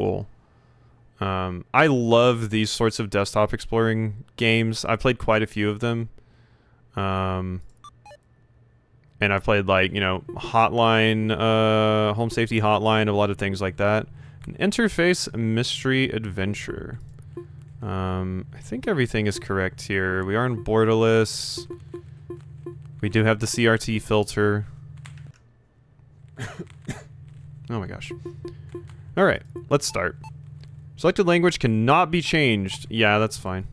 cool. I love these sorts of desktop exploring games. I've played quite a few of them. And I've played, like, you know, Hotline, Home Safety Hotline, a lot of things like that. An interface mystery adventure. I think everything is correct here. We are in Borderless. We do have the CRT filter. Oh my gosh. Alright, let's start. Selected language cannot be changed. Yeah, that's fine.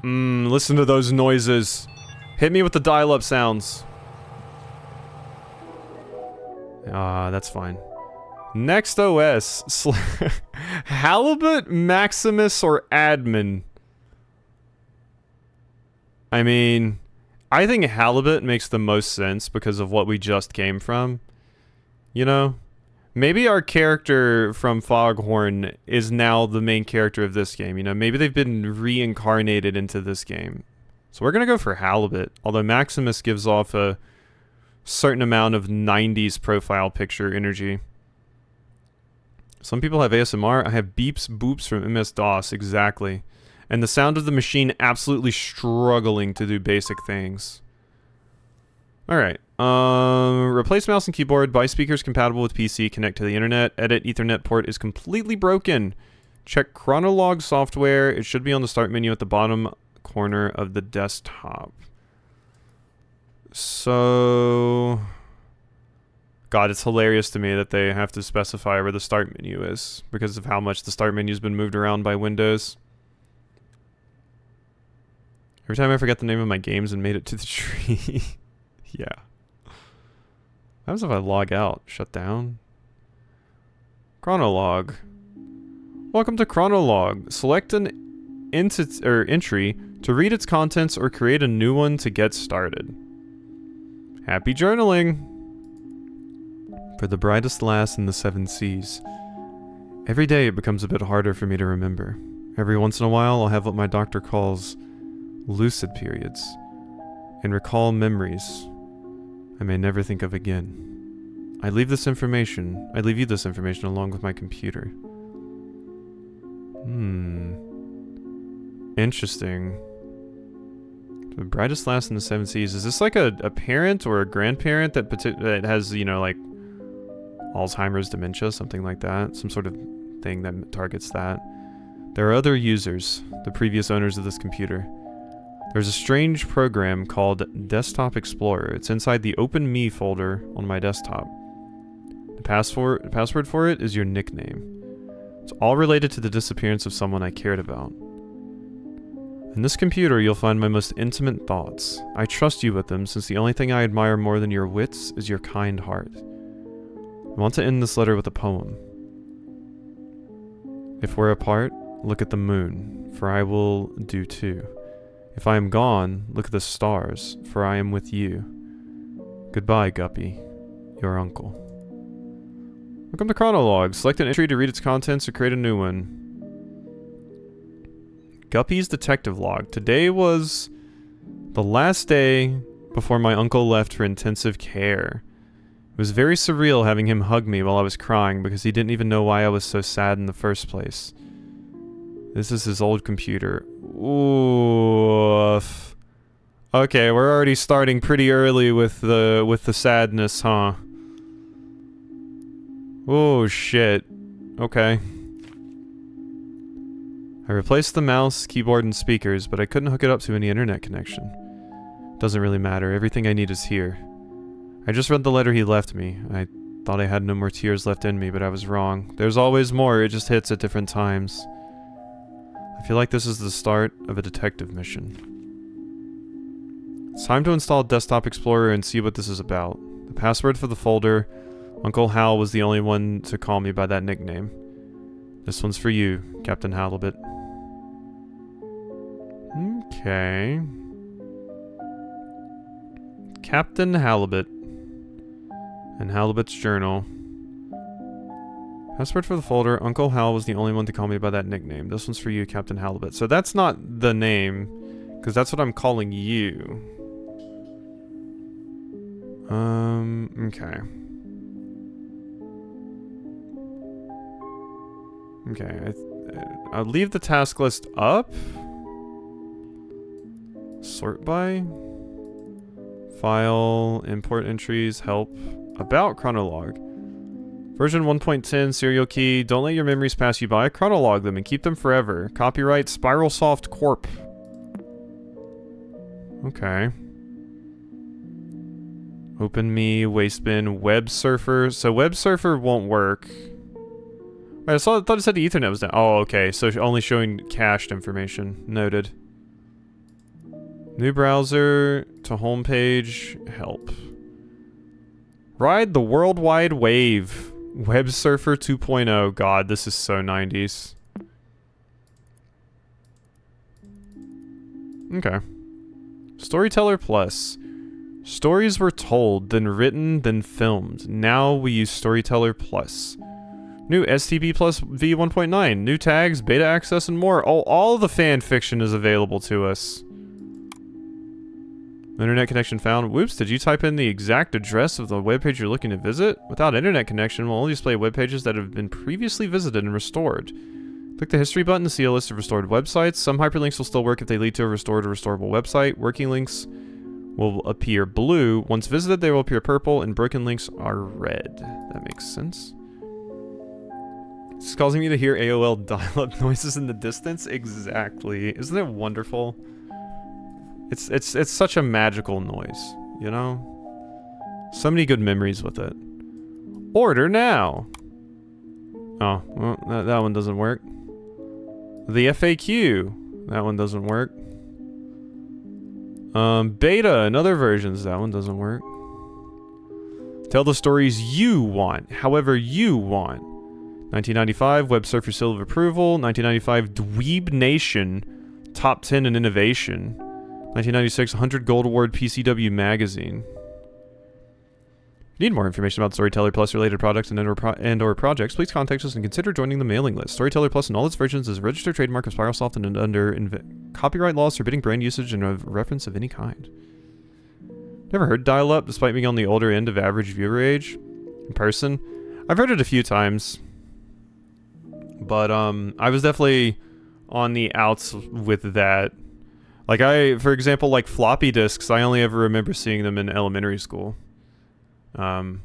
Listen to those noises. Hit me with the dial-up sounds. That's fine. Next OS. Halibut, Maximus, or Admin? I mean, I think Halibut makes the most sense because of what we just came from. You know? Maybe our character from Foghorn is now the main character of this game, you know? Maybe they've been reincarnated into this game. So we're gonna go for Halibut, although Maximus gives off a certain amount of 90s profile picture energy. Some people have ASMR. I have beeps, boops from MS-DOS, exactly. And the sound of the machine absolutely struggling to do basic things. Alright. Replace mouse and keyboard. Buy speakers compatible with PC. Connect to the internet. Edit Ethernet port is completely broken. Check Chronolog software. It should be on the start menu at the bottom corner of the desktop. So... God, it's hilarious to me that they have to specify where the start menu is because of how much the start menu's been moved around by Windows. Every time I forget the name of my games and made it to the tree. Yeah. What happens if I log out? Shut down? Chronolog. Welcome to Chronolog. Select an entry to read its contents or create a new one to get started. Happy journaling! For the brightest lass in the 7 seas. Every day it becomes a bit harder for me to remember. Every once in a while I'll have what my doctor calls lucid periods and recall memories I may never think of again. I leave you this information along with my computer. Interesting. The brightest lass in the 7 seas. Is this like a parent or a grandparent that has, you know, like Alzheimer's, dementia, something like that? Some sort of thing that targets that. There are other users, the previous owners of this computer. There's a strange program called Desktop Explorer. It's inside the OpenMe folder on my desktop. The password for it is your nickname. It's all related to the disappearance of someone I cared about. In this computer, you'll find my most intimate thoughts. I trust you with them since the only thing I admire more than your wits is your kind heart. I want to end this letter with a poem. If we're apart, look at the moon, for I will do too. If I am gone, look at the stars, for I am with you. Goodbye, Guppy, your uncle. Welcome to Chronolog. Select an entry to read its contents or create a new one. Guppy's detective log. Today was the last day before my uncle left for intensive care. It was very surreal having him hug me while I was crying because he didn't even know why I was so sad in the first place. This is his old computer. Oof. Okay, we're already starting pretty early with the sadness, huh? Oh shit. Okay. I replaced the mouse, keyboard, and speakers, but I couldn't hook it up to any internet connection. Doesn't really matter, everything I need is here. I just read the letter he left me. I thought I had no more tears left in me, but I was wrong. There's always more, it just hits at different times. I feel like this is the start of a detective mission. It's time to install Desktop Explorer and see what this is about. The password for the folder, Uncle Hal was the only one to call me by that nickname. This one's for you, Captain Halibut. Okay. Captain Halibut. And Halibut's journal. Password for the folder, Uncle Hal was the only one to call me by that nickname. This one's for you, Captain Halibut. So that's not the name, because that's what I'm calling you. Okay. Okay, I'll leave the task list up. Sort by. File, import entries, help. About chronolog. Version 1.10, serial key. Don't let your memories pass you by. Chronolog them and keep them forever. Copyright Spiralsoft Corp. Okay. OpenMe, Wastebin, Web Surfer. So Web Surfer won't work. Wait, I thought it said the Ethernet was down. Oh, okay. So only showing cached information. Noted. New browser to homepage. Help. Ride the worldwide wave. Web Surfer 2.0. God, this is so 90s. Okay. Storyteller Plus. Stories were told, then written, then filmed. Now we use Storyteller Plus. New STB Plus V 1.9. New tags, beta access, and more. Oh, all the fan fiction is available to us. Internet connection found. Whoops, did you type in the exact address of the webpage you're looking to visit? Without internet connection, we'll only display web pages that have been previously visited and restored. Click the history button to see a list of restored websites. Some hyperlinks will still work if they lead to a restored or restorable website. Working links will appear blue. Once visited, they will appear purple, and broken links are red. That makes sense. It's causing me to hear AOL dial-up noises in the distance. Exactly. Isn't it wonderful? It's such a magical noise, you know? So many good memories with it. Order now! Oh, well, that one doesn't work. The FAQ. That one doesn't work. Beta and other versions. That one doesn't work. Tell the stories you want, however you want. 1995, Web Surfer Seal of Approval. 1995, Dweeb Nation, Top 10 in Innovation. 1996, 100 Gold Award PCW Magazine. If you need more information about Storyteller Plus related products and or projects, please contact us and consider joining the mailing list. Storyteller Plus in all its versions is a registered trademark of Spiralsoft and under copyright laws forbidding brand usage and a reference of any kind. Never heard dial-up, despite being on the older end of average viewer age. In person, I've heard it a few times, but I was definitely on the outs with that. Like for example, like floppy disks, I only ever remember seeing them in elementary school. And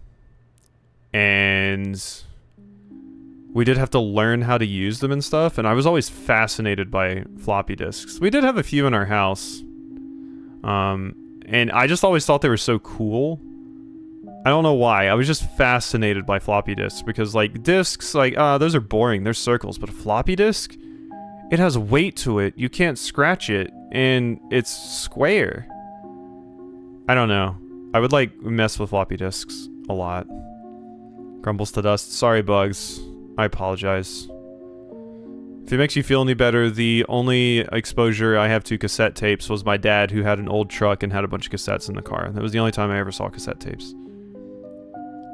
we did have to learn how to use them and stuff, and I was always fascinated by floppy disks. We did have a few in our house. And I just always thought they were so cool. I don't know why. I was just fascinated by floppy disks because, like, disks, like, those are boring. They're circles. But a floppy disk, it has weight to it. You can't scratch it, and it's square. I don't know. I would, like, mess with floppy disks a lot. Crumbles to dust. Sorry, Bugs. I apologize. If it makes you feel any better, the only exposure I have to cassette tapes was my dad, who had an old truck and had a bunch of cassettes in the car. That was the only time I ever saw cassette tapes.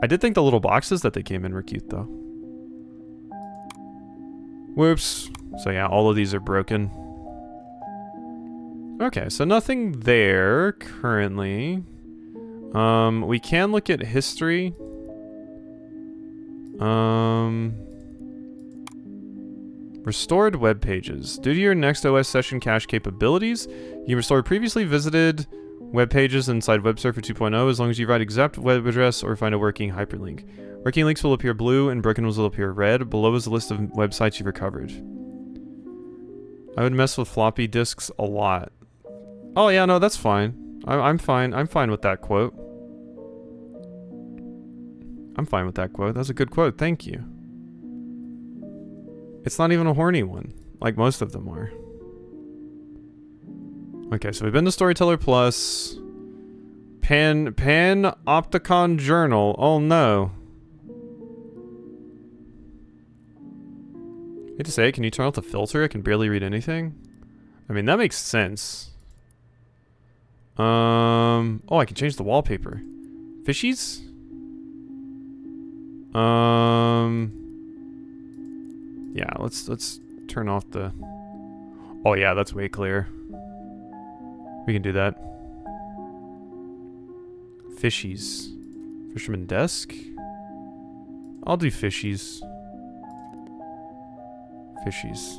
I did think the little boxes that they came in were cute, though. Whoops. So yeah, all of these are broken. Okay, so nothing there currently. We can look at history. Restored web pages. Due to your next OS session cache capabilities, you can restore previously visited web pages inside Web Surfer 2.0 as long as you write exact web address or find a working hyperlink. Working links will appear blue and broken ones will appear red. Below is a list of websites you've recovered. I would mess with floppy disks a lot. Oh yeah, no, that's fine. I'm fine. I'm fine with that quote. I'm fine with that quote. That's a good quote. Thank you. It's not even a horny one, like most of them are. Okay, so we've been to Storyteller Plus. Panopticon Journal. Oh no. I hate to say it, can you turn off the filter? I can barely read anything. I mean, that makes sense. Oh, I can change the wallpaper. Fishies? Yeah, let's turn off the... Oh yeah, that's way clear. We can do that. Fishies. Fisherman desk? I'll do fishies. Fishies.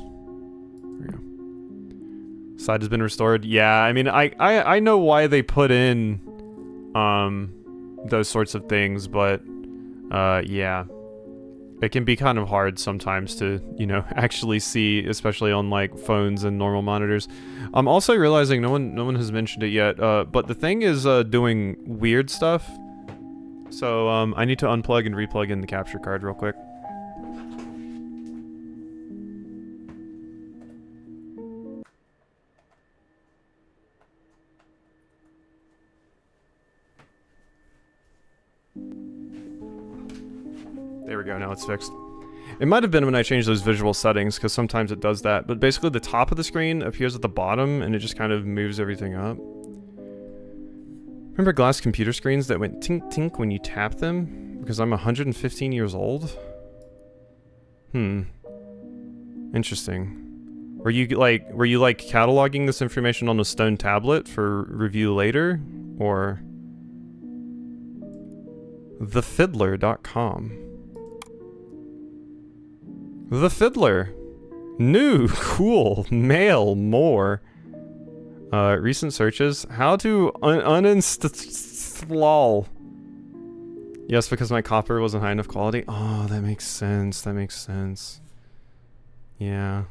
There we go. Side has been restored. Yeah, I mean, I know why they put in those sorts of things, but yeah. It can be kind of hard sometimes to, you know, actually see, especially on like phones and normal monitors. I'm also realizing no one has mentioned it yet, but the thing is doing weird stuff. So I need to unplug and replug in the capture card real quick. There we go, now it's fixed. It might have been when I changed those visual settings, because sometimes it does that, but basically the top of the screen appears at the bottom, and it just kind of moves everything up. Remember glass computer screens that went tink tink when you tap them? Because I'm 115 years old? Interesting. Were you like cataloging this information on a stone tablet for review later? Or thefiddler.com. The Fiddler. New. Cool. Mail. More. Recent searches. How to uninstall. Yes, because my copper wasn't high enough quality. Oh, that makes sense. That makes sense. Yeah.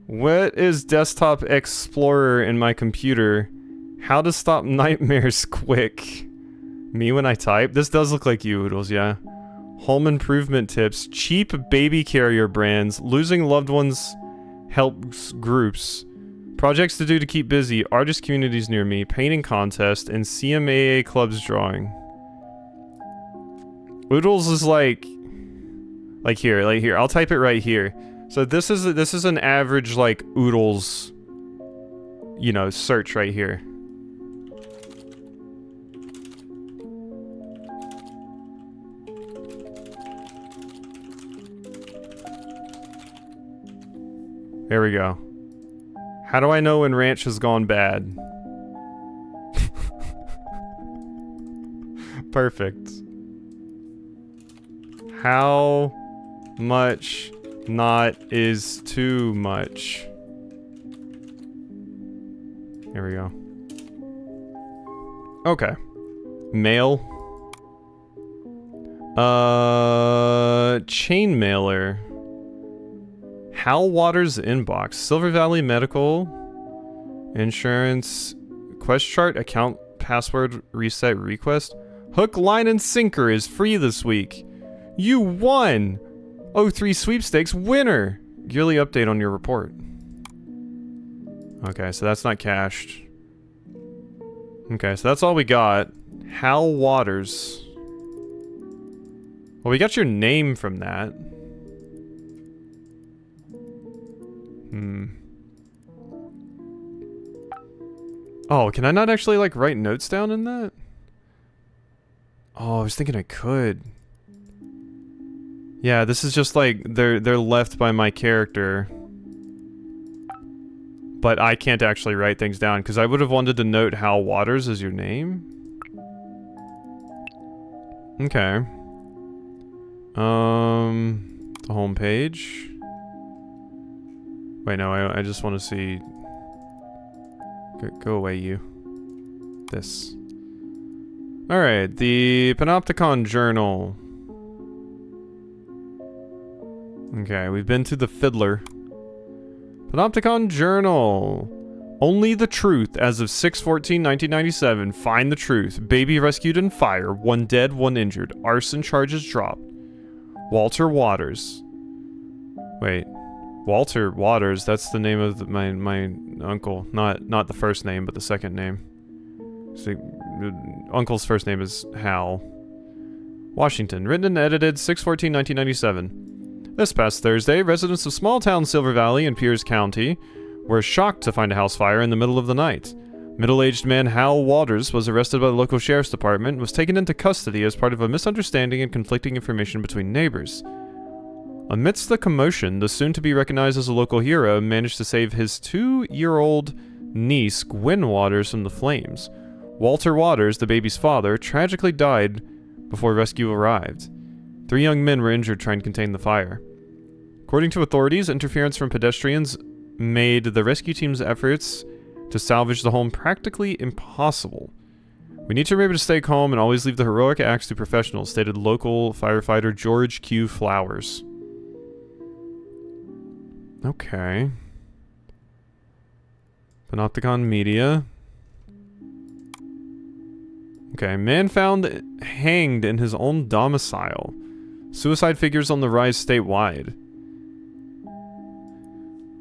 What is Desktop Explorer in my computer? How to stop nightmares quick. Me when I type? This does look like you, Oodles, yeah. Home improvement tips, cheap baby carrier brands, losing loved ones helps groups, projects to do to keep busy, artist communities near me, painting contest, and CMAA clubs drawing. Oodles is like here, I'll type it right here. So this is an average like Oodles, you know, search right here. There we go. How do I know when ranch has gone bad? Perfect. How much not is too much? There we go. Okay. Mail. Chain mailer. Hal Waters inbox. Silver Valley Medical. Insurance. Quest chart. Account password reset request. Hook, line, and sinker is free this week. You won! O3 sweepstakes winner! Yearly update on your report. Okay, so that's not cached. Okay, so that's all we got. Hal Waters. Well, we got your name from that. Oh, can I not actually, like, write notes down in that? Oh, I was thinking I could. Yeah, this is just, like, they're left by my character. But I can't actually write things down, because I would have wanted to note Hal Waters as your name. Okay. The home page. Wait, no, I just want to see... Go away, you. This. Alright, the Panopticon Journal. Okay, we've been to the Fiddler. Panopticon Journal. Only the truth as of 6/14/1997. Find the truth. Baby rescued in fire. 1 dead, 1 injured. Arson charges dropped. Walter Waters. Wait. Walter Waters, that's the name of my uncle. Not the first name, but the second name. So, uncle's first name is Hal. Washington, written and edited 6/14/1997. This past Thursday, residents of small-town Silver Valley in Pierce County were shocked to find a house fire in the middle of the night. Middle-aged man Hal Waters was arrested by the local sheriff's department and was taken into custody as part of a misunderstanding and conflicting information between neighbors. Amidst the commotion, the soon-to-be recognized as a local hero managed to save his 2-year-old niece, Gwen Waters, from the flames. Walter Waters, the baby's father, tragically died before rescue arrived. 3 young men were injured trying to contain the fire. According to authorities, interference from pedestrians made the rescue team's efforts to salvage the home practically impossible. We need to remember to stay calm and always leave the heroic acts to professionals, stated local firefighter George Q. Flowers. Okay. Panopticon Media. Okay, man found hanged in his own domicile. Suicide figures on the rise statewide.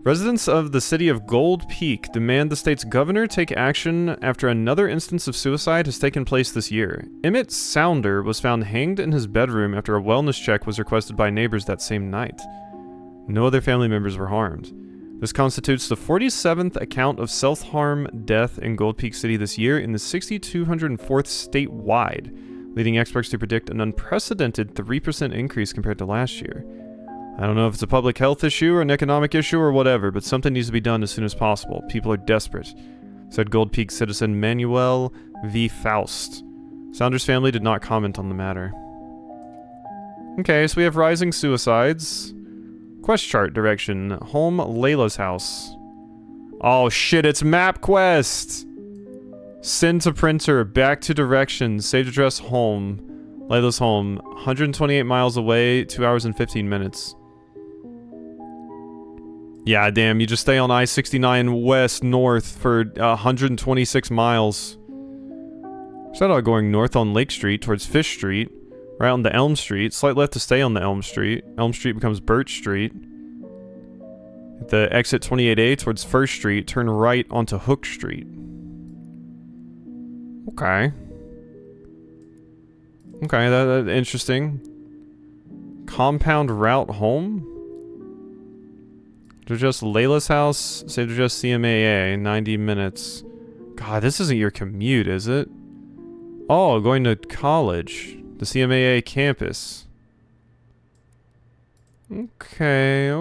Residents of the city of Gold Peak demand the state's governor take action after another instance of suicide has taken place this year. Emmett Sounder was found hanged in his bedroom after a wellness check was requested by neighbors that same night. No other family members were harmed. This constitutes the 47th account of self-harm death in Gold Peak City this year in the 6,204th statewide, leading experts to predict an unprecedented 3% increase compared to last year. I don't know if it's a public health issue or an economic issue or whatever, but something needs to be done as soon as possible. People are desperate, said Gold Peak citizen Manuel V. Faust. Saunders' family did not comment on the matter. Okay, so we have rising suicides. Quest chart direction. Home Layla's house. Oh shit, it's MapQuest! Send to printer. Back to directions. Saved address home. Layla's home. 128 miles away. 2 hours and 15 minutes. Yeah, damn, you just stay on I-69 west north for 126 miles. Instead of going north on Lake Street towards Fish Street, right on the Elm Street, slight left to stay on the Elm Street. Elm Street becomes Birch Street. At the exit 28A towards First Street, turn right onto Hook Street. Okay. Okay, that's interesting. Compound route home? To just Layla's house, say to just CMAA, 90 minutes. God, this isn't your commute, is it? Oh, going to college. The CMAA campus. Okay.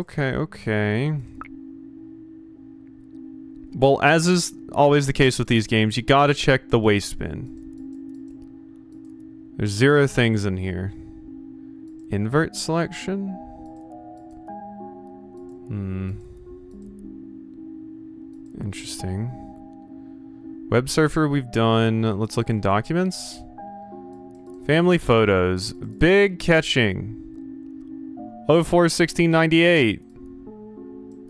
Well, as is always the case with these games, you gotta check the waste bin. There's 0 things in here. Invert selection? Interesting. Web surfer we've done. Let's look in documents. Family photos. Big catching. 04-1698.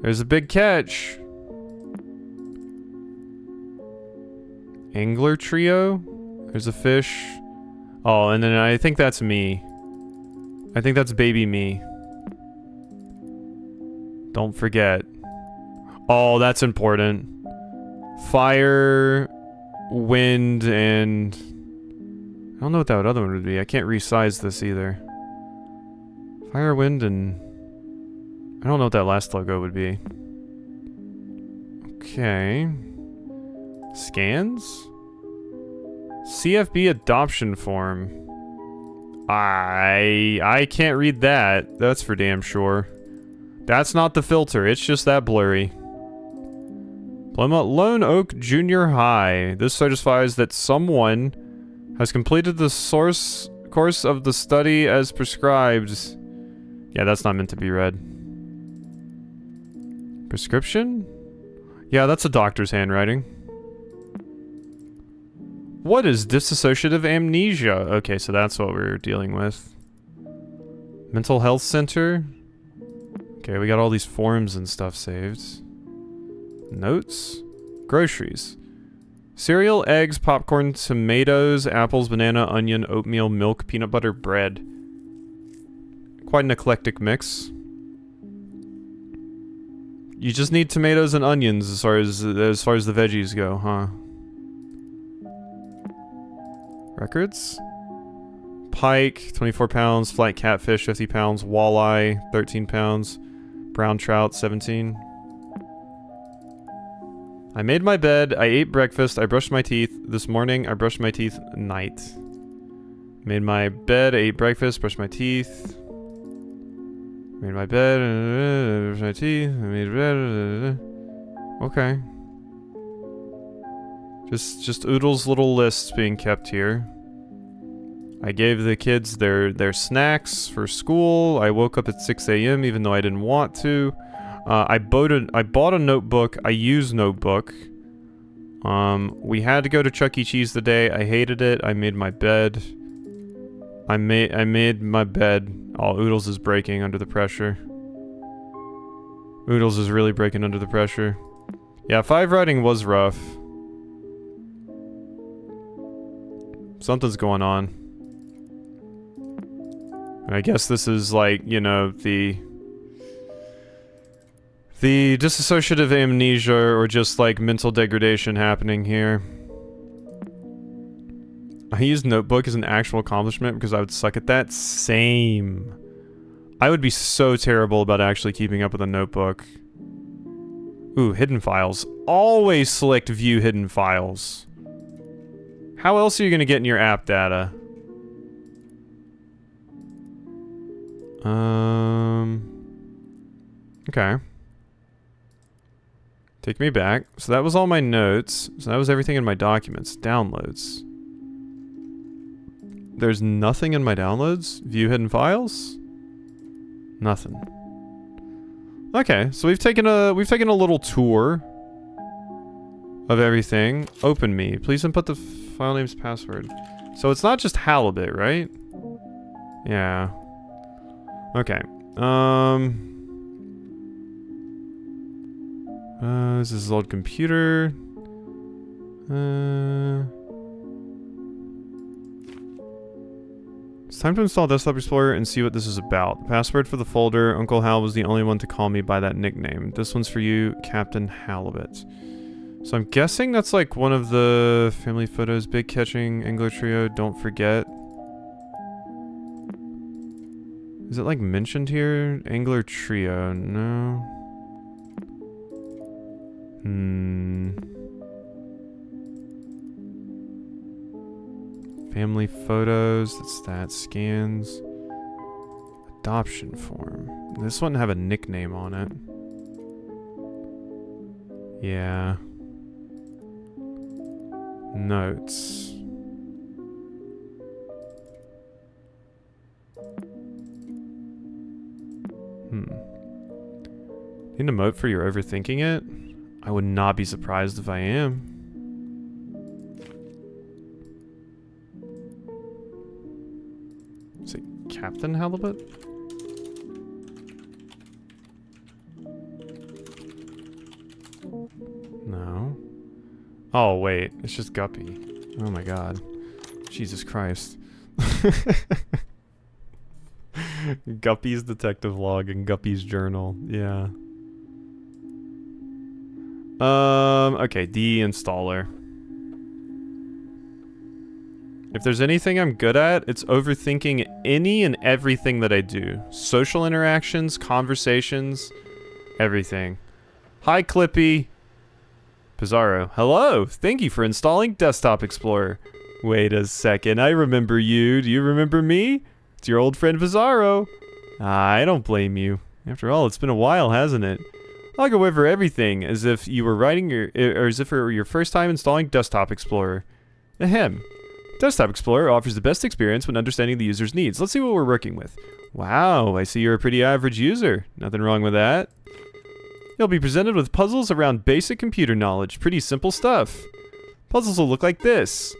There's a big catch. Angler trio. There's a fish. Oh, and then I think that's me. I think that's baby me. Don't forget. Oh, that's important. Fire, wind, and... I don't know what that other one would be. I can't resize this either. Fire, wind, and... I don't know what that last logo would be. Okay. Scans? CFB adoption form. I can't read that. That's for damn sure. That's not the filter. It's just that blurry. Plymouth Lone Oak Junior High. This certifies that someone has completed the course of the study as prescribed. Yeah, that's not meant to be read. Prescription? Yeah, that's a doctor's handwriting. What is dissociative amnesia? Okay, so that's what we're dealing with. Mental health center. Okay, we got all these forms and stuff saved. Notes. Groceries. Cereal, eggs, popcorn, tomatoes, apples, banana, onion, oatmeal, milk, peanut butter, bread. Quite an eclectic mix. You just need tomatoes and onions as far as the veggies go, huh? Records? Pike, 24 pounds. Flat catfish, 50 pounds. Walleye, 13 pounds. Brown trout, 17. I made my bed. I ate breakfast. I brushed my teeth. This morning, I brushed my teeth night. Made my bed. I ate breakfast. Brushed my teeth. Made my bed. Brushed my teeth. I made bed. Okay. Just Oodle's little lists being kept here. I gave the kids their snacks for school. I woke up at 6 a.m. even though I didn't want to. I bought a notebook. I used notebook. We had to go to Chuck E. Cheese today. I hated it. I made my bed. I made my bed. Oh, Oodles is breaking under the pressure. Oodles is really breaking under the pressure. Yeah, 5 riding was rough. Something's going on. And I guess this is like, you know, the dissociative amnesia or just like mental degradation happening here. I used notebook as an actual accomplishment because I would suck at that. Same. I would be so terrible about actually keeping up with a notebook. Ooh, hidden files. Always select view hidden files. How else are you gonna get in your app data? Okay. Take me back. So that was all my notes. So that was everything in my documents. Downloads. There's nothing in my downloads? View hidden files? Nothing. Okay, so we've taken a little tour of everything. Open me. Please input the file name's password. So it's not just Halibut, right? Yeah. Okay. This is his old computer. It's time to install Desktop Explorer and see what this is about. The password for the folder, Uncle Hal was the only one to call me by that nickname. This one's for you, Captain Halibut. So I'm guessing that's like one of the family photos. Big catching, Angler Trio, don't forget. Is it like mentioned here? Angler Trio, no. Family photos, that's that. Scans. Adoption form. This one have a nickname on it. Yeah. Notes. Need a note for you're overthinking it? I would not be surprised if I am. Is it Captain Halibut? No. Oh, wait. It's just Guppy. Oh my god. Jesus Christ. Guppy's detective log and Guppy's journal. Yeah. Okay, deinstaller. If there's anything I'm good at, it's overthinking any and everything that I do. Social interactions, conversations, everything. Hi, Clippy. Pizarro. Hello. Thank you for installing Desktop Explorer. Wait a second. I remember you. Do you remember me? It's your old friend Pizarro. I don't blame you. After all, it's been a while, hasn't it? I'll go over everything as if you were as if it were your first time installing Desktop Explorer. Ahem. Desktop Explorer offers the best experience when understanding the user's needs. Let's see what we're working with. Wow, I see you're a pretty average user. Nothing wrong with that. You'll be presented with puzzles around basic computer knowledge. Pretty simple stuff. Puzzles will look like this.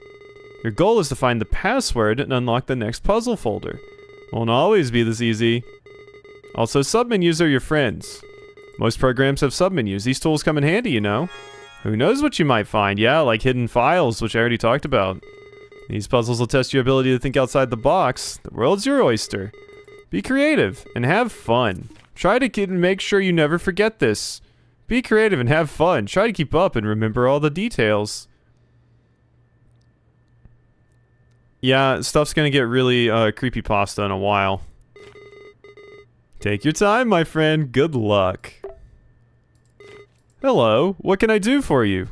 Your goal is to find the password and unlock the next puzzle folder. Won't always be this easy. Also, submenus are your friends. Most programs have submenus. These tools come in handy, you know. Who knows what you might find? Yeah, like hidden files, which I already talked about. These puzzles will test your ability to think outside the box. The world's your oyster. Be creative and have fun. Try to make sure you never forget this. Be creative and have fun. Try to keep up and remember all the details. Yeah, stuff's gonna get really creepypasta in a while. Take your time, my friend. Good luck. Hello, what can I do for you?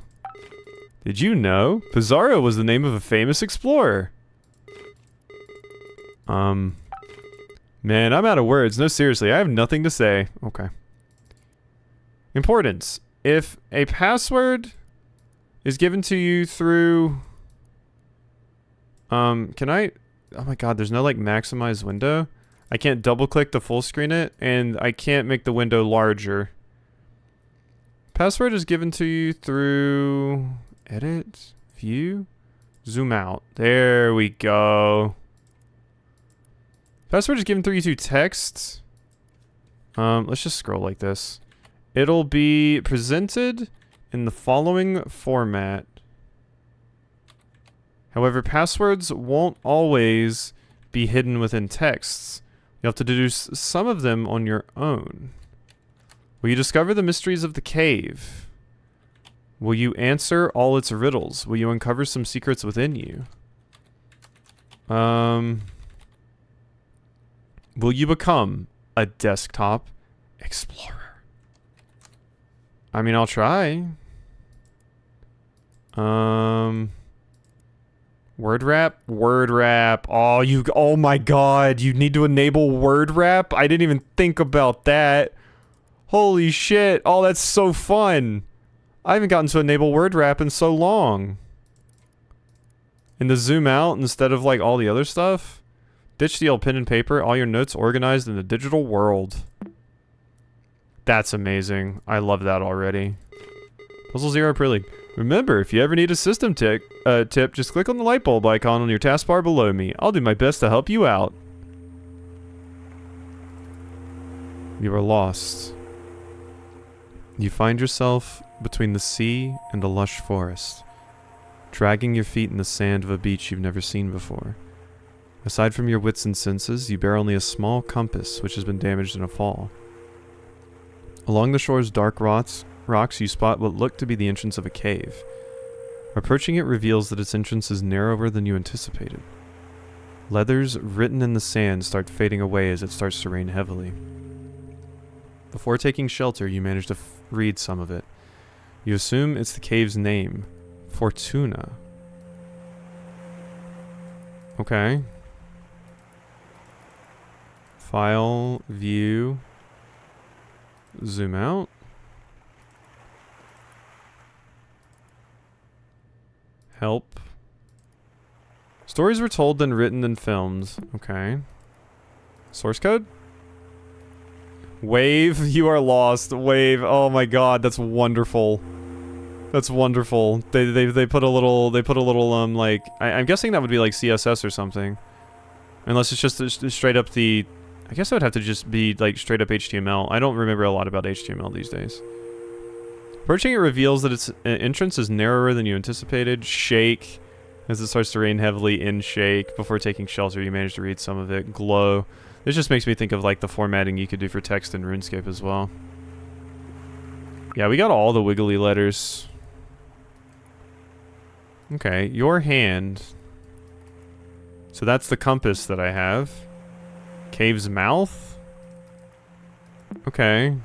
Did you know? Pizarro was the name of a famous explorer. Man, I'm out of words. No, seriously, I have nothing to say. Okay. Importance. If a password is given to you through... can I Oh my god, there's no like maximize window. I can't double click to full screen it, and I can't make the window larger. Password is given to you through edit, view, zoom out. There we go. Password is given through you through text. Let's just scroll like this. It'll be presented in the following format. However, passwords won't always be hidden within texts. You have to deduce some of them on your own. Will you discover the mysteries of the cave? Will you answer all its riddles? Will you uncover some secrets within you? Will you become a desktop explorer? I mean, I'll try. Word wrap? Word wrap. Oh my god, you need to enable word wrap? I didn't even think about that. Holy shit. Oh, that's so fun. I haven't gotten to enable word wrap in so long. And the zoom out instead of like all the other stuff. Ditch the old pen and paper, all your notes organized in the digital world. That's amazing. I love that already. Puzzle Zero Pro League. Remember, if you ever need a system tip, just click on the light bulb icon on your taskbar below me. I'll do my best to help you out. You are lost. You find yourself between the sea and a lush forest, dragging your feet in the sand of a beach you've never seen before. Aside from your wits and senses, you bear only a small compass which has been damaged in a fall. Along the shore's dark rocks, you spot what look to be the entrance of a cave. Approaching it reveals that its entrance is narrower than you anticipated. Letters written in the sand start fading away as it starts to rain heavily. Before taking shelter, you manage to read some of it. You assume it's the cave's name, Fortuna. Okay. File, view, zoom out. Help. Stories were told, then written, then filmed. Okay. Source code? Wave, you are lost. Wave. Oh my god, that's wonderful. That's wonderful. They put a little like I'm guessing that would be like CSS or something. Unless it's just straight up the I guess it would have to just be like straight up HTML. I don't remember a lot about HTML these days. Approaching it reveals that its entrance is narrower than you anticipated. Shake. As it starts to rain heavily in shake. Before taking shelter, you manage to read some of it. Glow. This just makes me think of like the formatting you could do for text in RuneScape as well. Yeah, we got all the wiggly letters. Okay, your hand. So that's the compass that I have. Cave's mouth? Okay.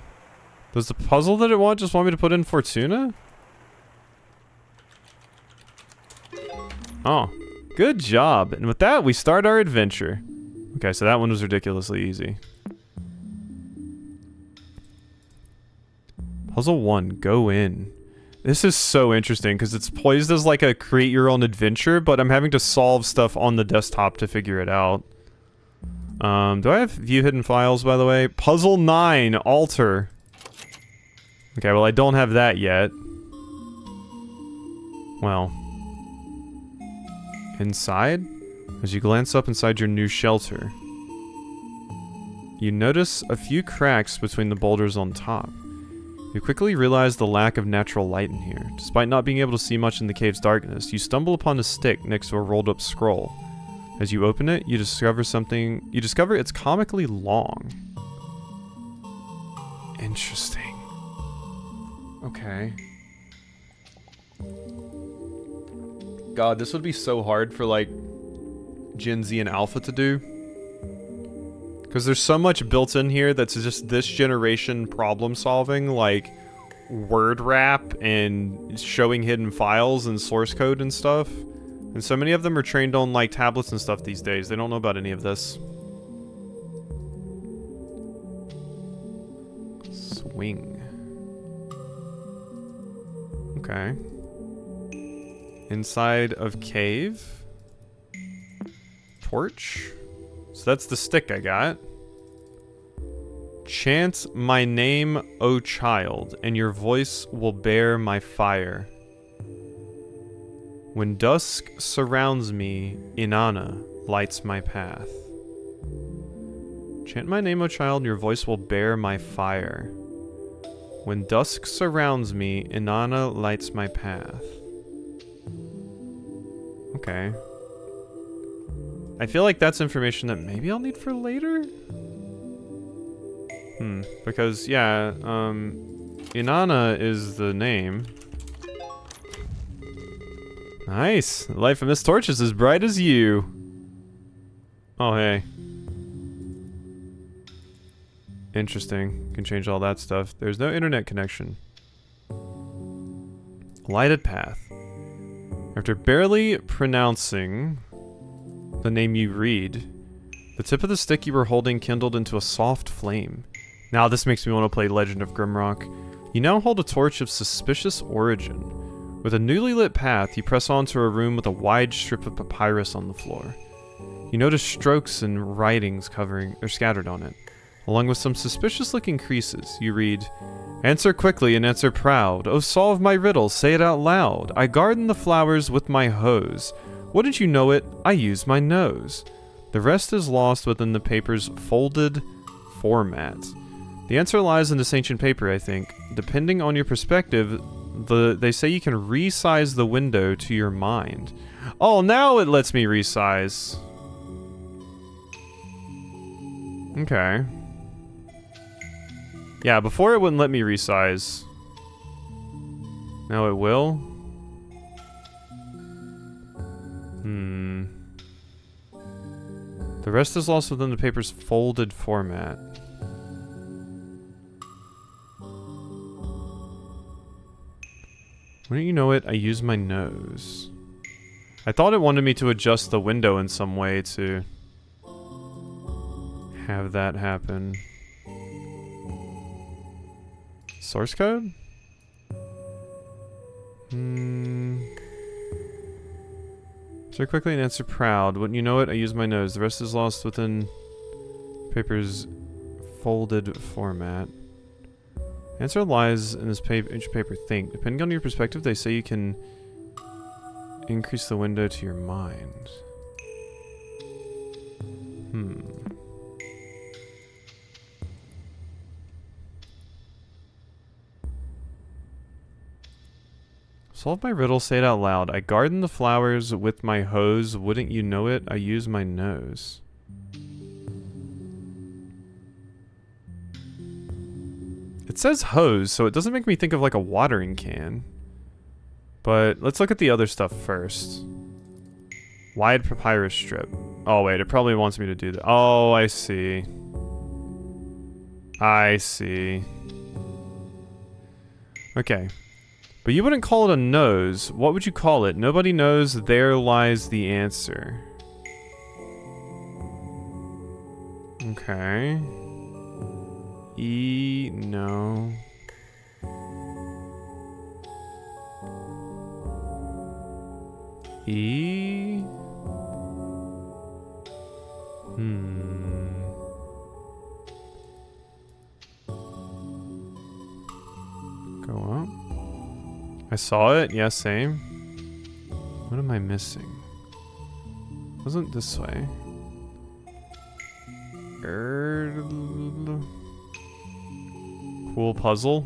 Does the puzzle that it want just want me to put in Fortuna? Oh, good job. And with that, we start our adventure. Okay, so that one was ridiculously easy. Puzzle 1, go in. This is so interesting because it's poised as like a create your own adventure, but I'm having to solve stuff on the desktop to figure it out. Do I have view hidden files, by the way? Puzzle 9, altar. Okay, well I don't have that yet. Well. Inside? As you glance up inside your new shelter, you notice a few cracks between the boulders on top. You quickly realize the lack of natural light in here. Despite not being able to see much in the cave's darkness, you stumble upon a stick next to a rolled up scroll. As you open it, you discover it's comically long. Interesting. Okay. God, this would be so hard for like Gen Z and Alpha to do. Because there's so much built in here that's just this generation problem solving, like word wrap and showing hidden files and source code and stuff. And so many of them are trained on like tablets and stuff these days. They don't know about any of this. Swing. Okay. Inside of cave. Torch. So that's the stick I got. Chant my name, O child, and your voice will bear my fire. When dusk surrounds me, Inanna lights my path. Chant my name, O child, and your voice will bear my fire. When dusk surrounds me, Inanna lights my path. Okay. I feel like that's information that maybe I'll need for later? Because, yeah, Inanna is the name. Nice! The light from this torch is as bright as you. Oh, hey. Interesting. Can change all that stuff. There's no internet connection. Lighted path. After barely pronouncing the name you read, the tip of the stick you were holding kindled into a soft flame. Now this makes me want to play Legend of Grimrock. You now hold a torch of suspicious origin. With a newly lit path, you press onto a room with a wide strip of papyrus on the floor. You notice strokes and writings covering or scattered on it. Along with some suspicious-looking creases, you read, "Answer quickly and answer proud. Oh, solve my riddle, say it out loud. I garden the flowers with my hose. Wouldn't you know it, I use my nose." The rest is lost within the paper's folded format. The answer lies in this ancient paper, I think. Depending on your perspective, they say you can resize the window to your mind. Oh, now it lets me resize. Okay. Yeah, before it wouldn't let me resize. Now it will? The rest is lost within the paper's folded format. Wouldn't you know it, I use my nose. I thought it wanted me to adjust the window in some way to have that happen. Source code? Answer quickly and answer proud. Wouldn't you know it, I use my nose. The rest is lost within paper's folded format. Answer lies in this inch paper. Think. Depending on your perspective, they say you can increase the window to your mind. Solve my riddle, say it out loud. I garden the flowers with my hose. Wouldn't you know it? I use my nose. It says hose, so it doesn't make me think of like a watering can. But let's look at the other stuff first. Wide papyrus strip. Oh wait, it probably wants me to do that. Oh, I see. I see. Okay. But you wouldn't call it a nose. What would you call it? Nobody knows. There lies the answer. Okay. No. Go up. I saw it. Yeah, same. What am I missing? Wasn't this way? Cool puzzle.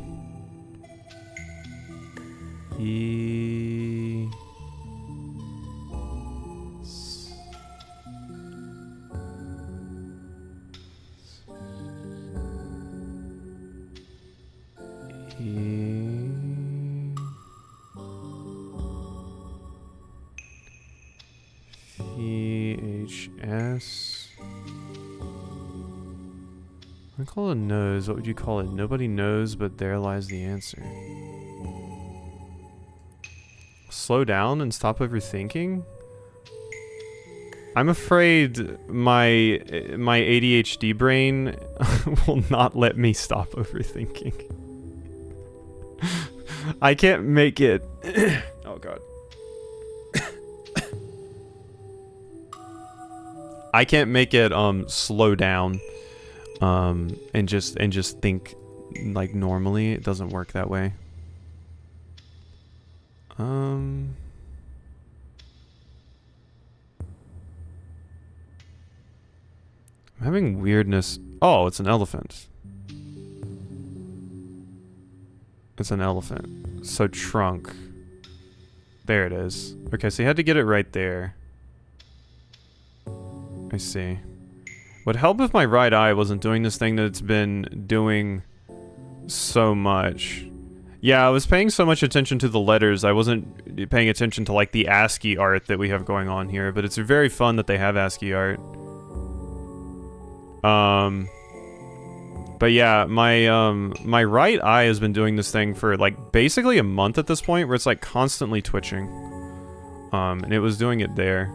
VHS. I call it a nose. What would you call it? Nobody knows, but there lies the answer. Slow down and stop overthinking? I'm afraid my ADHD brain will not let me stop overthinking. I can't make it. Oh god. I can't make it slow down and just think like normally. It doesn't work that way. I'm having weirdness. Oh, it's an elephant. It's an elephant. So trunk. There it is. Okay, so you had to get it right there. I see. Would help if my right eye wasn't doing this thing that it's been doing so much. Yeah, I was paying so much attention to the letters, I wasn't paying attention to like the ASCII art that we have going on here, but it's very fun that they have ASCII art. But yeah, my right eye has been doing this thing for like basically a month at this point, where it's like constantly twitching. And it was doing it there.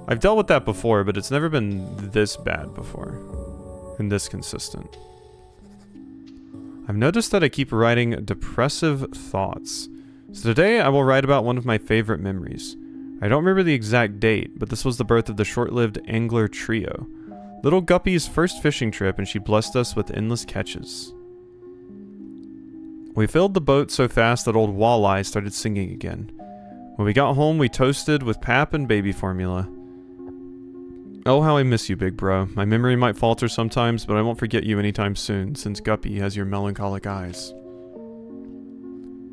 I've dealt with that before, but it's never been this bad before. And this consistent. I've noticed that I keep writing depressive thoughts. So today I will write about one of my favorite memories. I don't remember the exact date, but this was the birth of the short-lived angler trio. Little Guppy's first fishing trip, and she blessed us with endless catches. We filled the boat so fast that old Walleye started singing again. When we got home, we toasted with pap and baby formula. Oh, how I miss you, big bro. My memory might falter sometimes, but I won't forget you anytime soon, since Guppy has your melancholic eyes.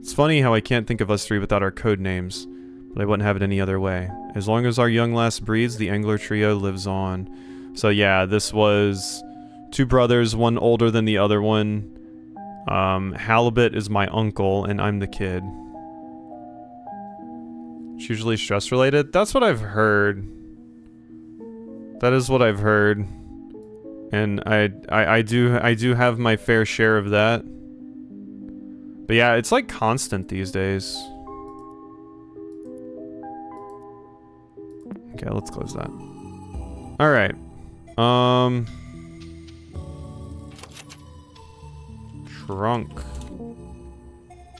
It's funny how I can't think of us three without our code names, but I wouldn't have it any other way. As long as our young lass breathes, the angler trio lives on. So yeah, this was two brothers, one older than the other one. Halibut is my uncle, and I'm the kid. It's usually stress-related? That's what I've heard. That is what I've heard. And I do have my fair share of that. But yeah, it's like constant these days. Okay, let's close that. Alright. Trunk.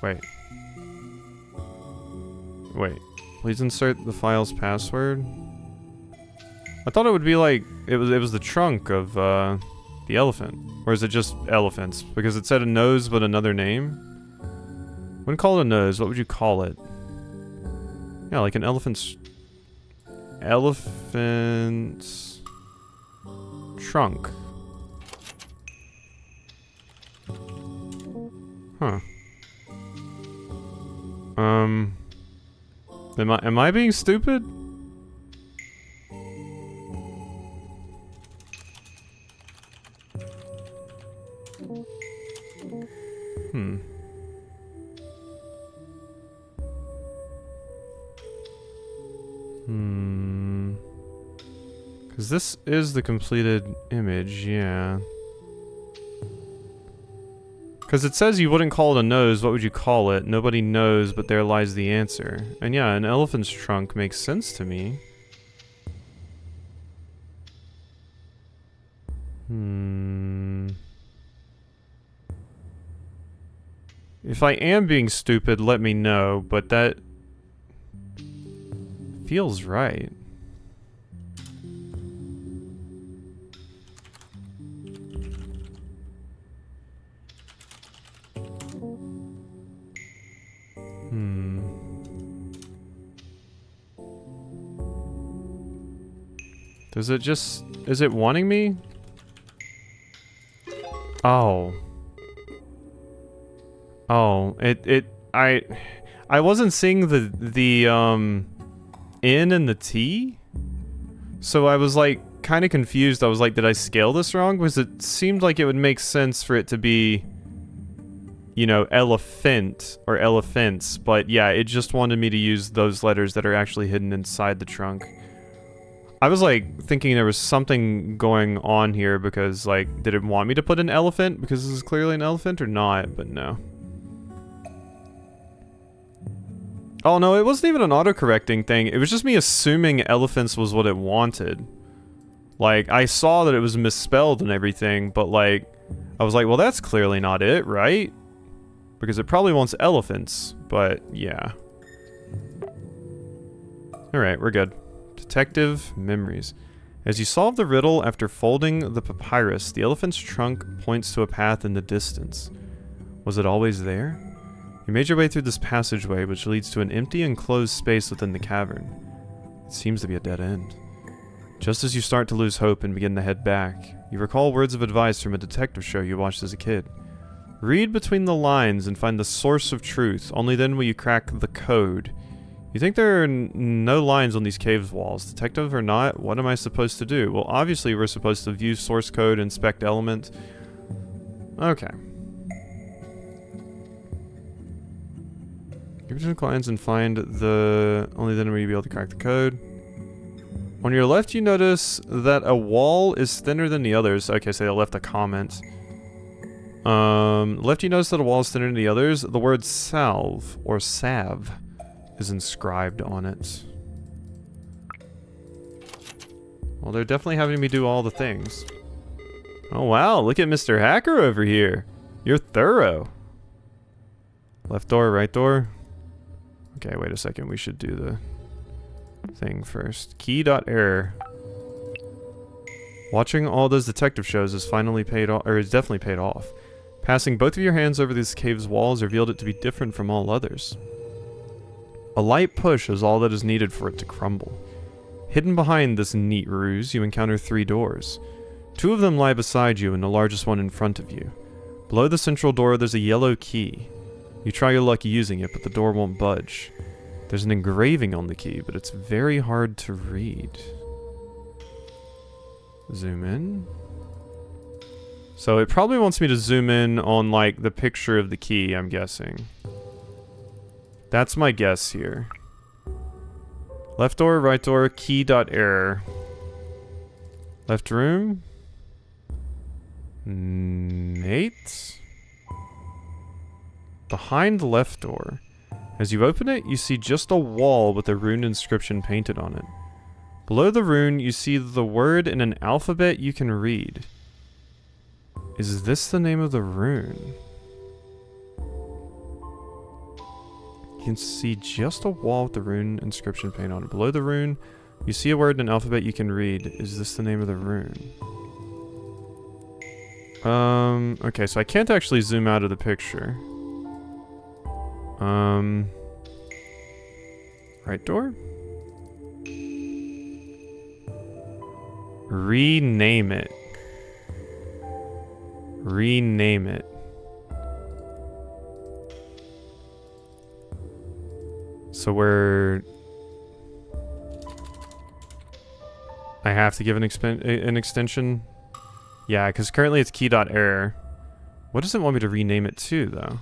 Wait. Please insert the file's password. I thought it would be like it was the trunk of the elephant, or is it just elephants? Because it said a nose but another name. Wouldn't call it a nose. What would you call it? Yeah, like an elephant's trunk. Huh. Am I being stupid? Because this is the completed image, yeah. Because it says you wouldn't call it a nose, what would you call it? Nobody knows, but there lies the answer. And yeah, an elephant's trunk makes sense to me. If I am being stupid, let me know, but that feels right. Does it just... is it wanting me? Oh. Oh, I wasn't seeing the N and the T? So I was like kind of confused. I was like, did I scale this wrong? Because it seemed like it would make sense for it to be, you know, elephant or elephants, but yeah, it just wanted me to use those letters that are actually hidden inside the trunk. I was like thinking there was something going on here because like, did it want me to put an elephant because this is clearly an elephant or not? But no. Oh no, it wasn't even an autocorrecting thing. It was just me assuming elephants was what it wanted. Like, I saw that it was misspelled and everything, but like, I was like, well, that's clearly not it, right? Because it probably wants elephants, but yeah. Alright, we're good. Detective memories. As you solve the riddle after folding the papyrus, the elephant's trunk points to a path in the distance. Was it always there? You made your way through this passageway, which leads to an empty enclosed space within the cavern. It seems to be a dead end. Just as you start to lose hope and begin to head back, you recall words of advice from a detective show you watched as a kid. Read between the lines and find the source of truth. Only then will you crack the code. You think there are no lines on these caves walls. Detective or not, what am I supposed to do? Well, obviously we're supposed to view source code, inspect element. Okay. Give it to the clients and find the... Only then will you be able to crack the code. On your left, you notice that a wall is thinner than the others. Okay, so they left a comment. Left, you notice that a wall is thinner than the others. The word salve, or salve, is inscribed on it. Well, they're definitely having me do all the things. Oh wow, look at Mr. Hacker over here. You're thorough. Left door, right door. Okay, wait a second, we should do the thing first. Key.error. Watching all those detective shows has finally paid off, or is definitely paid off. Passing both of your hands over this cave's walls revealed it to be different from all others. A light push is all that is needed for it to crumble. Hidden behind this neat ruse, you encounter 3 doors. 2 of them lie beside you and the largest one in front of you. Below the central door, there's a yellow key. You try your luck using it, but the door won't budge. There's an engraving on the key, but it's very hard to read. Zoom in. So it probably wants me to zoom in on, like, the picture of the key, I'm guessing. That's my guess here. Left door, right door, key.error. Left room. Nate? Behind the left door. As you open it, you see just a wall with a rune inscription painted on it. Below the rune, you see the word in an alphabet you can read. Is this the name of the rune? You can see just a wall with the rune inscription painted on it. Below the rune, you see a word in an alphabet you can read. Is this the name of the rune? Okay, so I can't actually zoom out of the picture. Right door? Rename it. Rename it. So we're... I have to give an extension? Yeah, because currently it's key.error. What does it want me to rename it to, though?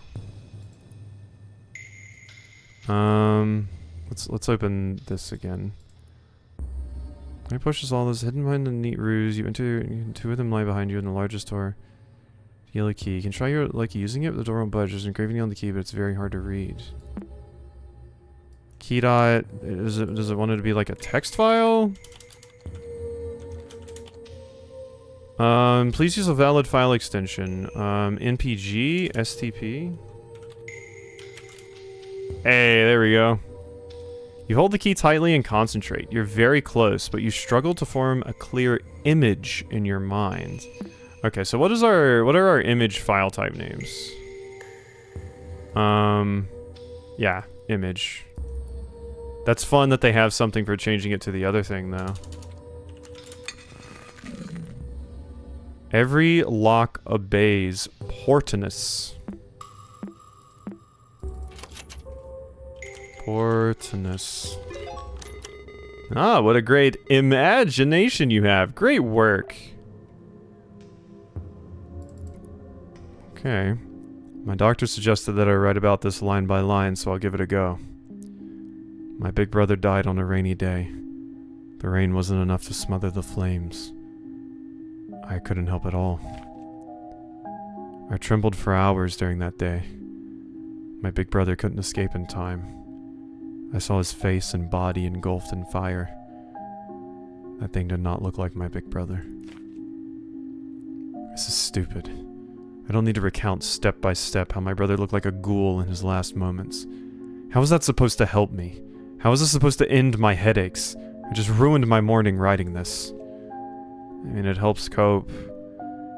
Let's open this again. I pushes all this hidden behind the neat ruse. You enter, 2 of them lie behind you in the largest door. Yellow key. You can try your luck using it, but the door won't budge. There's an engraving on the key, but it's very hard to read. Key dot. Does it want it to be like a text file? Please use a valid file extension. NPG, STP. Hey, there we go. You hold the key tightly and concentrate. You're very close, but you struggle to form a clear image in your mind. Okay, so what are our image file type names? Yeah, image. That's fun that they have something for changing it to the other thing, though. Every lock obeys. Portinus. Portinus. Ah, what a great imagination you have. Great work. Okay. My doctor suggested that I write about this line by line, so I'll give it a go. My big brother died on a rainy day. The rain wasn't enough to smother the flames. I couldn't help at all. I trembled for hours during that day. My big brother couldn't escape in time. I saw his face and body engulfed in fire. That thing did not look like my big brother. This is stupid. I don't need to recount step by step how my brother looked like a ghoul in his last moments. How was that supposed to help me? How is this supposed to end my headaches? I just ruined my morning writing this. I mean, it helps cope.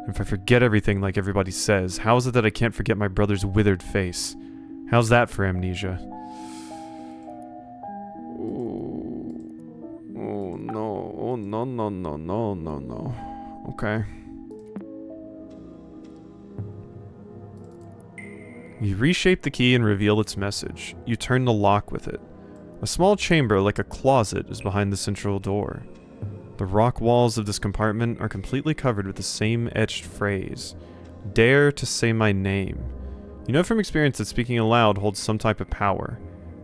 If I forget everything like everybody says, how is it that I can't forget my brother's withered face? How's that for amnesia? Oh no, oh no, no, no, no, no, no. Okay. You reshape the key and reveal its message. You turn the lock with it. A small chamber like a closet is behind the central door. The rock walls of this compartment are completely covered with the same etched phrase. Dare to say my name. You know from experience that speaking aloud holds some type of power.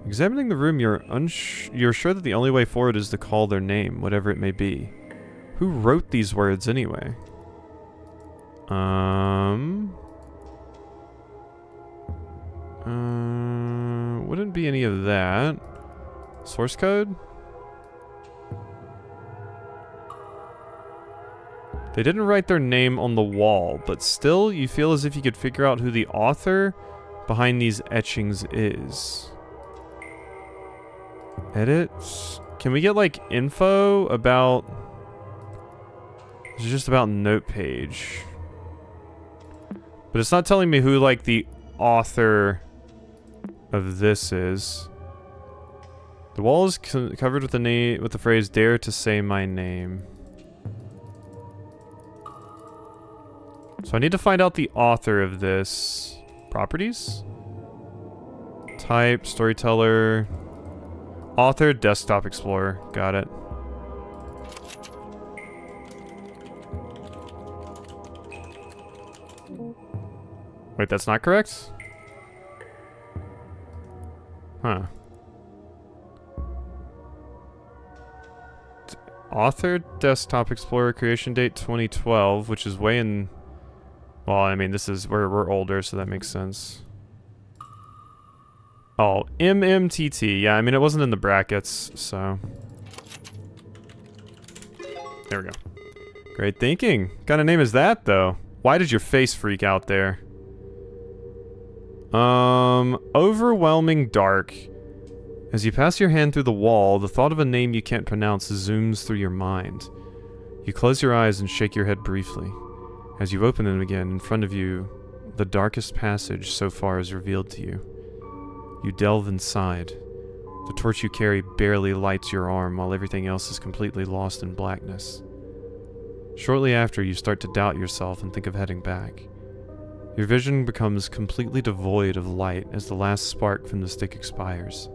Examining the room, you're sure that the only way forward is to call their name, whatever it may be. Who wrote these words anyway? Wouldn't be any of that. Source code? They didn't write their name on the wall, but still you feel as if you could figure out who the author behind these etchings is. Edit? Can we get like info about... It's just about note page. But it's not telling me who like the author of this is. The wall is covered with the phrase "Dare to say my name." So I need to find out the author of this. Properties? Type, storyteller, author, desktop explorer. Got it. Wait, that's not correct? Huh. Author, desktop explorer, creation date 2012, which is way in... Well, I mean, this is... We're older, so that makes sense. Oh, MMTT. Yeah, I mean, it wasn't in the brackets, so... There we go. Great thinking. What kind of name is that, though? Why did your face freak out there? Overwhelming dark. As you pass your hand through the wall, the thought of a name you can't pronounce zooms through your mind. You close your eyes and shake your head briefly. As you open them again, in front of you, the darkest passage so far is revealed to you. You delve inside. The torch you carry barely lights your arm while everything else is completely lost in blackness. Shortly after, you start to doubt yourself and think of heading back. Your vision becomes completely devoid of light as the last spark from the stick expires.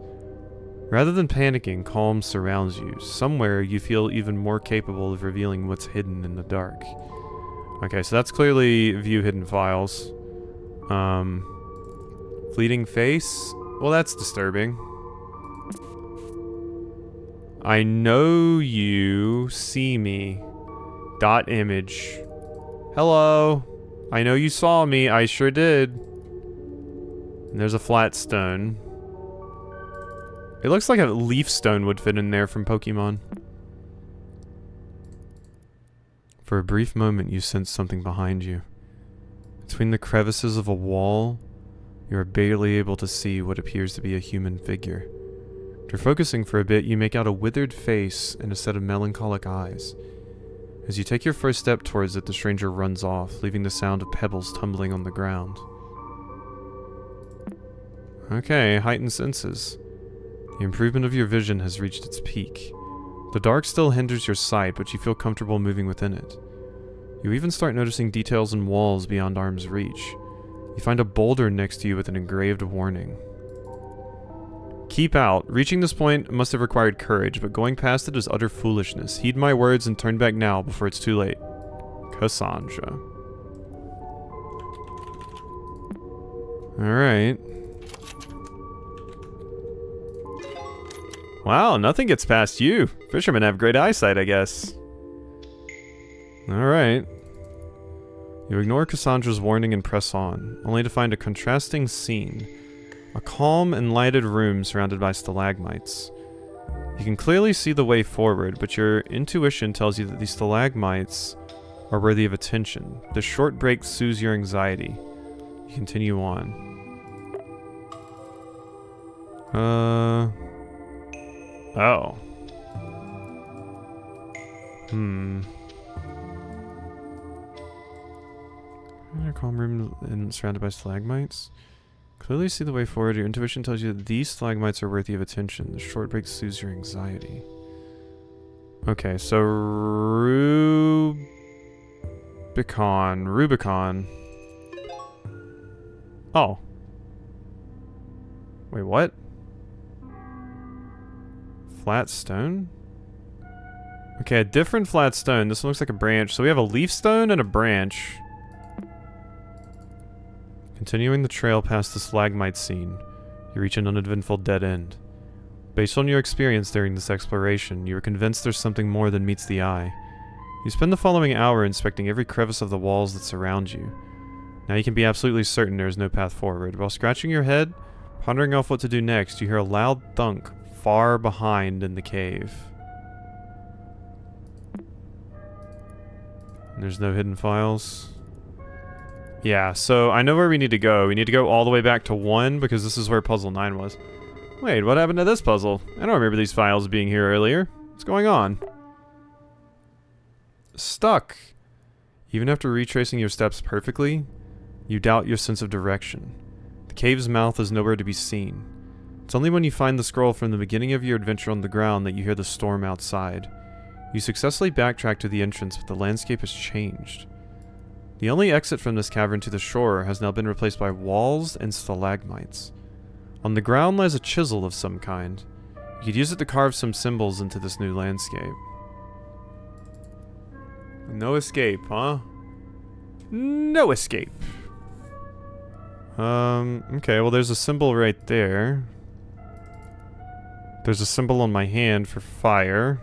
Rather than panicking, calm surrounds you. Somewhere, you feel even more capable of revealing what's hidden in the dark. Okay, so that's clearly view hidden files. Fleeting face? Well, that's disturbing. I know you see me. Dot image. Hello. I know you saw me. I sure did. And there's a flat stone. It looks like a leaf stone would fit in there from Pokemon. For a brief moment, you sense something behind you. Between the crevices of a wall, you are barely able to see what appears to be a human figure. After focusing for a bit, you make out a withered face and a set of melancholic eyes. As you take your first step towards it, the stranger runs off, leaving the sound of pebbles tumbling on the ground. Okay, heightened senses. The improvement of your vision has reached its peak. The dark still hinders your sight, but you feel comfortable moving within it. You even start noticing details in walls beyond arm's reach. You find a boulder next to you with an engraved warning. Keep out. Reaching this point must have required courage, but going past it is utter foolishness. Heed my words and turn back now before it's too late. Cassandra. Alright. Wow, nothing gets past you. Fishermen have great eyesight, I guess. Alright. You ignore Cassandra's warning and press on, only to find a contrasting scene. A calm and lighted room surrounded by stalagmites. You can clearly see the way forward, but your intuition tells you that these stalagmites are worthy of attention. The short break soothes your anxiety. You continue on. Oh. Hmm. In a calm room and surrounded by stalagmites. Clearly see the way forward. Your intuition tells you that these stalagmites are worthy of attention. The short break soothes your anxiety. Okay, so Rubicon. Oh. Wait, what? Flat stone? Okay, a different flat stone. This one looks like a branch. So we have a leaf stone and a branch. Continuing the trail past the stalagmite scene, you reach an uneventful dead end. Based on your experience during this exploration, you are convinced there's something more than meets the eye. You spend the following hour inspecting every crevice of the walls that surround you. Now you can be absolutely certain there is no path forward. While scratching your head, pondering off what to do next, you hear a loud thunk far behind in the cave. And there's no hidden files. Yeah, so I know where we need to go. We need to go all the way back to 1 because this is where puzzle 9 was. Wait, what happened to this puzzle? I don't remember these files being here earlier. What's going on? Stuck. Even after retracing your steps perfectly, you doubt your sense of direction. The cave's mouth is nowhere to be seen. It's only when you find the scroll from the beginning of your adventure on the ground that you hear the storm outside. You successfully backtrack to the entrance, but the landscape has changed. The only exit from this cavern to the shore has now been replaced by walls and stalagmites. On the ground lies a chisel of some kind. You could use it to carve some symbols into this new landscape. No escape, huh? No escape. Okay, well there's a symbol right there. There's a symbol on my hand for fire.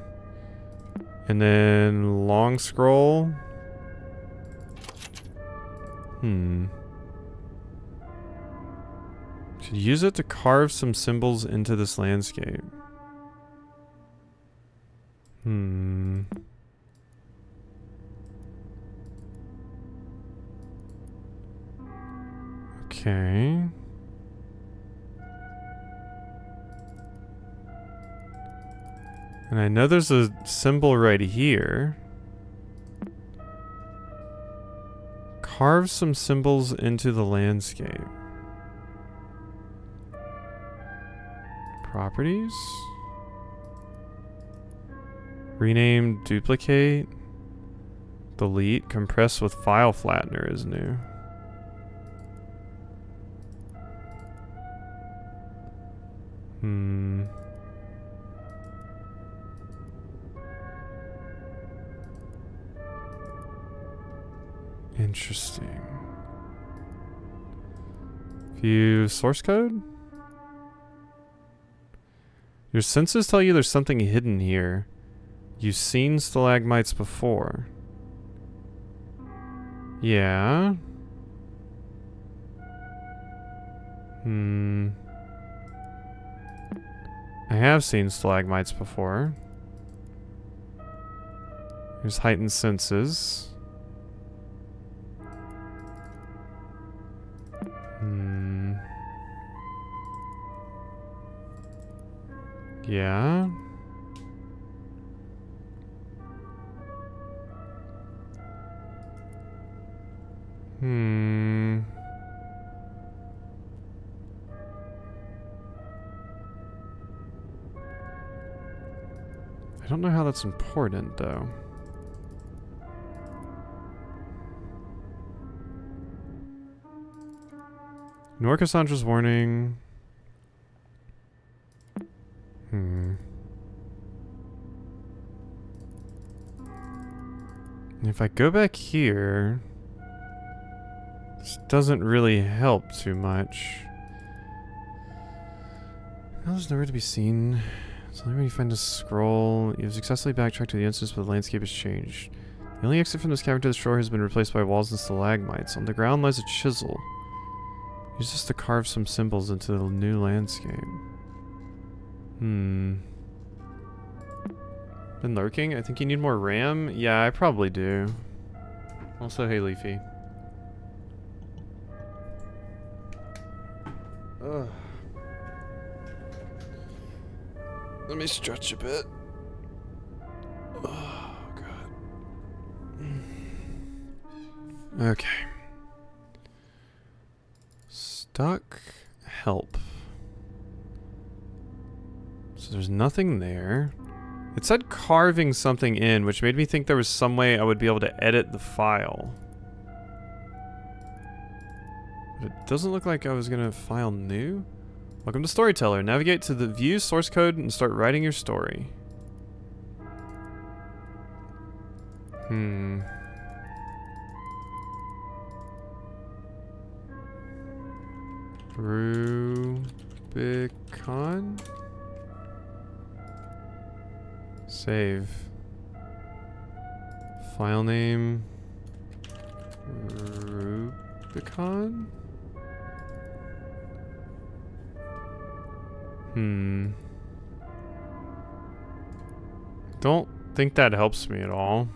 And then long scroll. Should use it to carve some symbols into this landscape. Okay. And I know there's a symbol right here. Carve some symbols into the landscape. Properties? Rename, duplicate, delete, compress with file flattener is new. Interesting. View source code? Your senses tell you there's something hidden here. You've seen stalagmites before. Yeah. I have seen stalagmites before. There's heightened senses. Yeah. I don't know how that's important, though. Ignore Cassandra's warning. If I go back here, this doesn't really help too much. Well, there's nowhere to be seen. It's only when you find a scroll. You've successfully backtracked to the instance, but the landscape has changed. The only exit from this cavern to the shore has been replaced by walls and stalagmites. On the ground lies a chisel. Use this to carve some symbols into the new landscape. Been lurking? I think you need more RAM? Yeah, I probably do. Also, hey Leafy. Ugh. Let me stretch a bit. Oh, God. Okay. Stuck. Help. So there's nothing there. It said carving something in, which made me think there was some way I would be able to edit the file. But it doesn't look like I was gonna file new. Welcome to Storyteller. Navigate to the view source code and start writing your story. Rubicon? Save. File name. Rubicon? Don't think that helps me at all.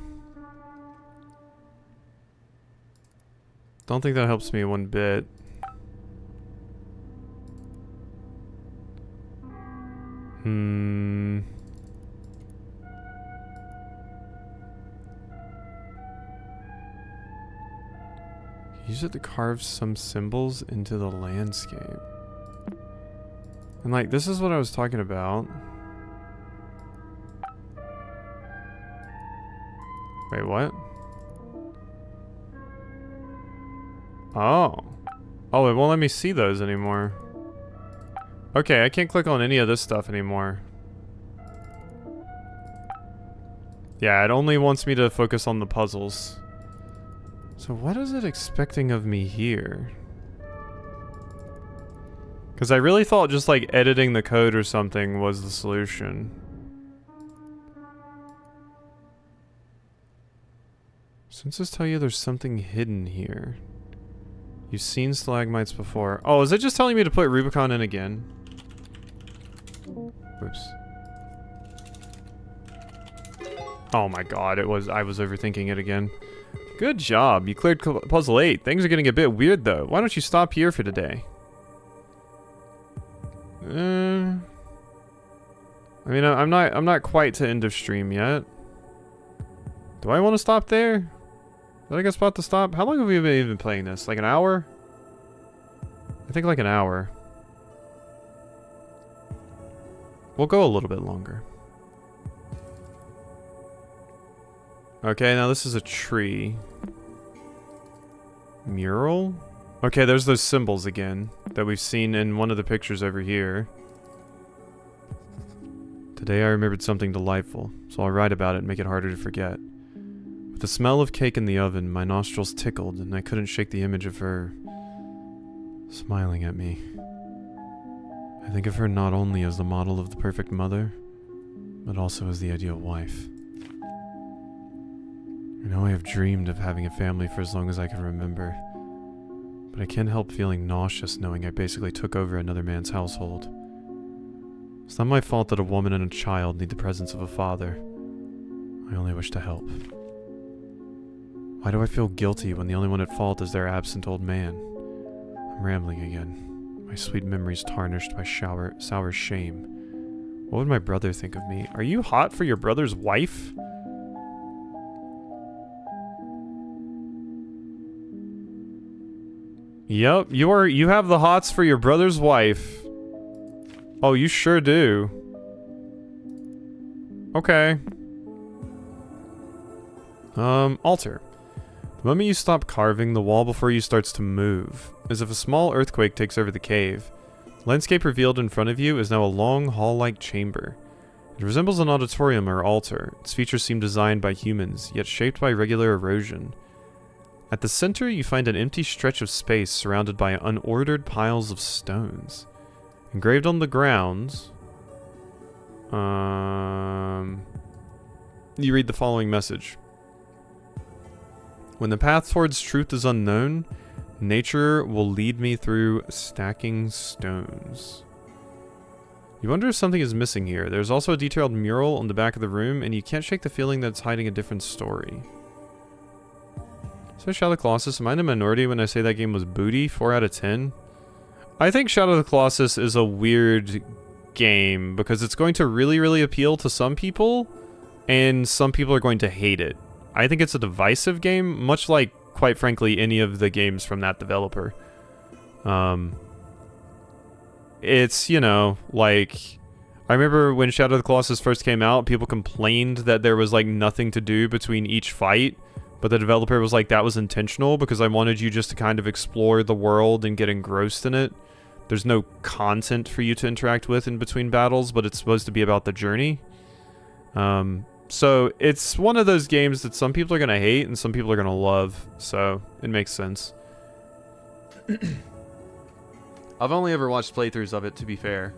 Don't think that helps me one bit. Use it to carve some symbols into the landscape. And like, this is what I was talking about. Wait, what? Oh. Oh, it won't let me see those anymore. Okay, I can't click on any of this stuff anymore. Yeah, it only wants me to focus on the puzzles. So what is it expecting of me here? Because I really thought just like editing the code or something was the solution. Senses tell you there's something hidden here. You've seen stalagmites before. Oh, is it just telling me to put Rubicon in again? Whoops. Oh my god, I was overthinking it again. Good job, you cleared puzzle 8. Things are getting a bit weird though. Why don't you stop here for today? I mean, I'm not quite to end of stream yet. Do I want to stop there? Is that a good spot to stop? How long have we been playing this? Like an hour? I think like an hour. We'll go a little bit longer. Okay, now this is a tree. Mural? Okay, there's those symbols again that we've seen in one of the pictures over here. Today I remembered something delightful, so I'll write about it and make it harder to forget. With the smell of cake in the oven, my nostrils tickled and I couldn't shake the image of her smiling at me. I think of her not only as the model of the perfect mother, but also as the ideal wife. I know I have dreamed of having a family for as long as I can remember, but I can't help feeling nauseous knowing I basically took over another man's household. It's not my fault that a woman and a child need the presence of a father. I only wish to help. Why do I feel guilty when the only one at fault is their absent old man? I'm rambling again. My sweet memories tarnished by sour shame. What would my brother think of me? Are you hot for your brother's wife? Yep, you have the hots for your brother's wife. Oh, you sure do. Okay. Altar. The moment you stop carving, the wall before you starts to move, as if a small earthquake takes over the cave. The landscape revealed in front of you is now a long, hall-like chamber. It resembles an auditorium or altar. Its features seem designed by humans, yet shaped by regular erosion. At the center, you find an empty stretch of space surrounded by unordered piles of stones. Engraved on the ground, you read the following message. When the path towards truth is unknown, nature will lead me through stacking stones. You wonder if something is missing here. There's also a detailed mural on the back of the room, and you can't shake the feeling that it's hiding a different story. So Shadow of the Colossus, am I in the minority when I say that game was booty? 4 out of 10? I think Shadow of the Colossus is a weird game because it's going to really, really appeal to some people, and some people are going to hate it. I think it's a divisive game, much like, quite frankly, any of the games from that developer. It's, you know, like, I remember when Shadow of the Colossus first came out, people complained that there was, like, nothing to do between each fight, but the developer was like, that was intentional because I wanted you just to kind of explore the world and get engrossed in it. There's no content for you to interact with in between battles, but it's supposed to be about the journey. So it's one of those games that some people are going to hate and some people are going to love, so it makes sense. I've only ever watched playthroughs of it, to be fair.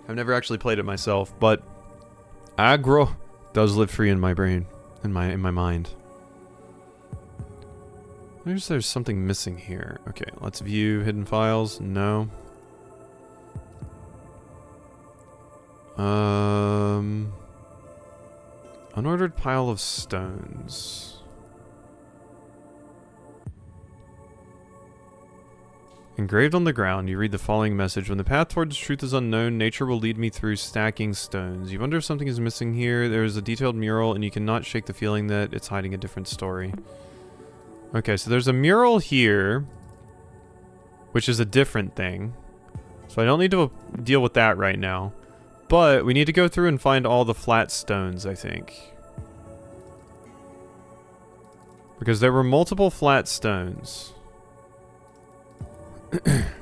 I've never actually played it myself, but aggro does live free in my brain, in my mind. There's something missing here. Okay, let's view hidden files. No. Unordered pile of stones. Engraved on the ground, you read the following message. When the path towards truth is unknown, nature will lead me through stacking stones. You wonder if something is missing here. There is a detailed mural, and you cannot shake the feeling that it's hiding a different story. Okay, so there's a mural here, which is a different thing. So I don't need to deal with that right now. But we need to go through and find all the flat stones, I think. Because there were multiple flat stones.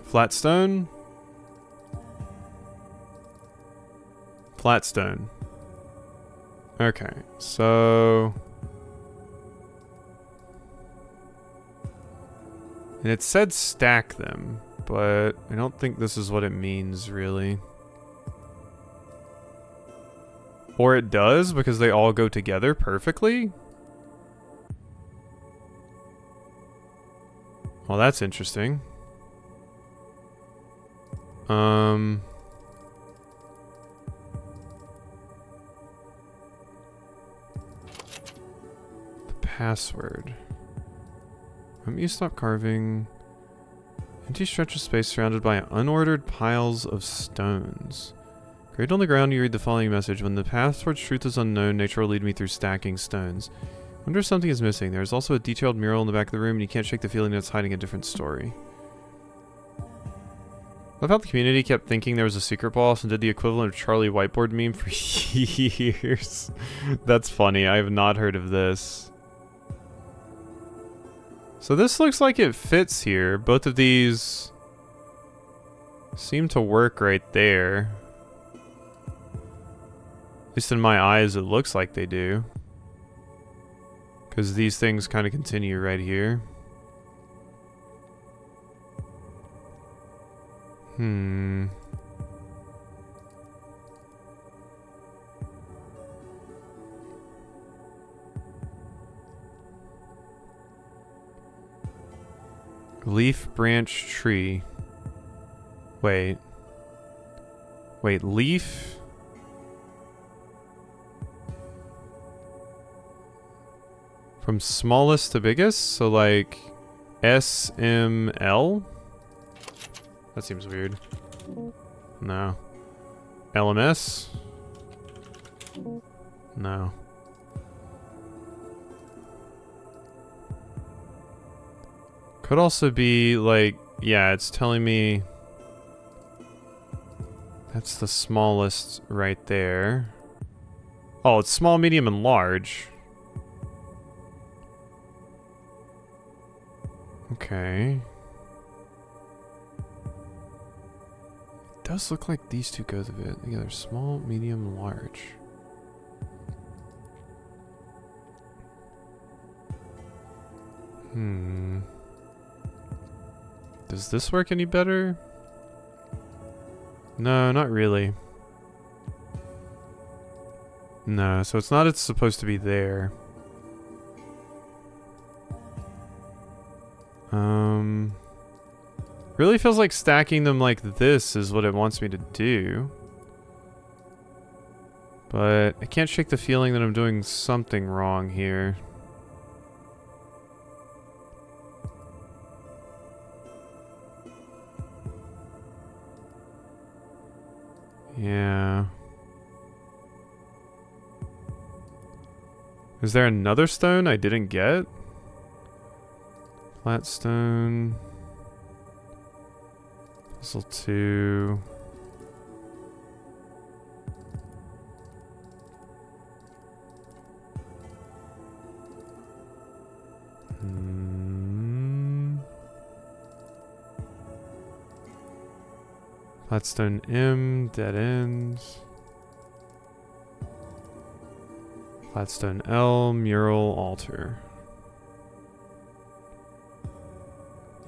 Flat stone. Flat stone. Okay, so... And it said stack them, but I don't think this is what it means, really. Or it does, because they all go together perfectly? Well, that's interesting. The password. Let me stop carving. Empty stretch of space surrounded by unordered piles of stones. Graved on the ground, you read the following message. When the path towards truth is unknown, nature will lead me through stacking stones. Wonder if something is missing. There's also a detailed mural in the back of the room, and you can't shake the feeling that it's hiding a different story. I love how the community kept thinking there was a secret boss and did the equivalent of Charlie Whiteboard meme for years. That's funny. I have not heard of this. So this looks like it fits here. Both of these seem to work right there. At least in my eyes, it looks like they do. Because these things kind of continue right here. Leaf, branch, tree. Wait. Wait, leaf? From smallest to biggest? So like SML? That seems weird. No. LMS? No. Could also be like, yeah, it's telling me that's the smallest right there. Oh, it's small, medium, and large. Okay. It does look like these two go together. Small, medium, large. Does this work any better? No, not really. No, so it's not, it's supposed to be there. Really feels like stacking them like this is what it wants me to do. But I can't shake the feeling that I'm doing something wrong here. Yeah. Is there another stone I didn't get? Flat stone. Puzzle 2. Flatstone M, dead ends. Flatstone L, mural, altar.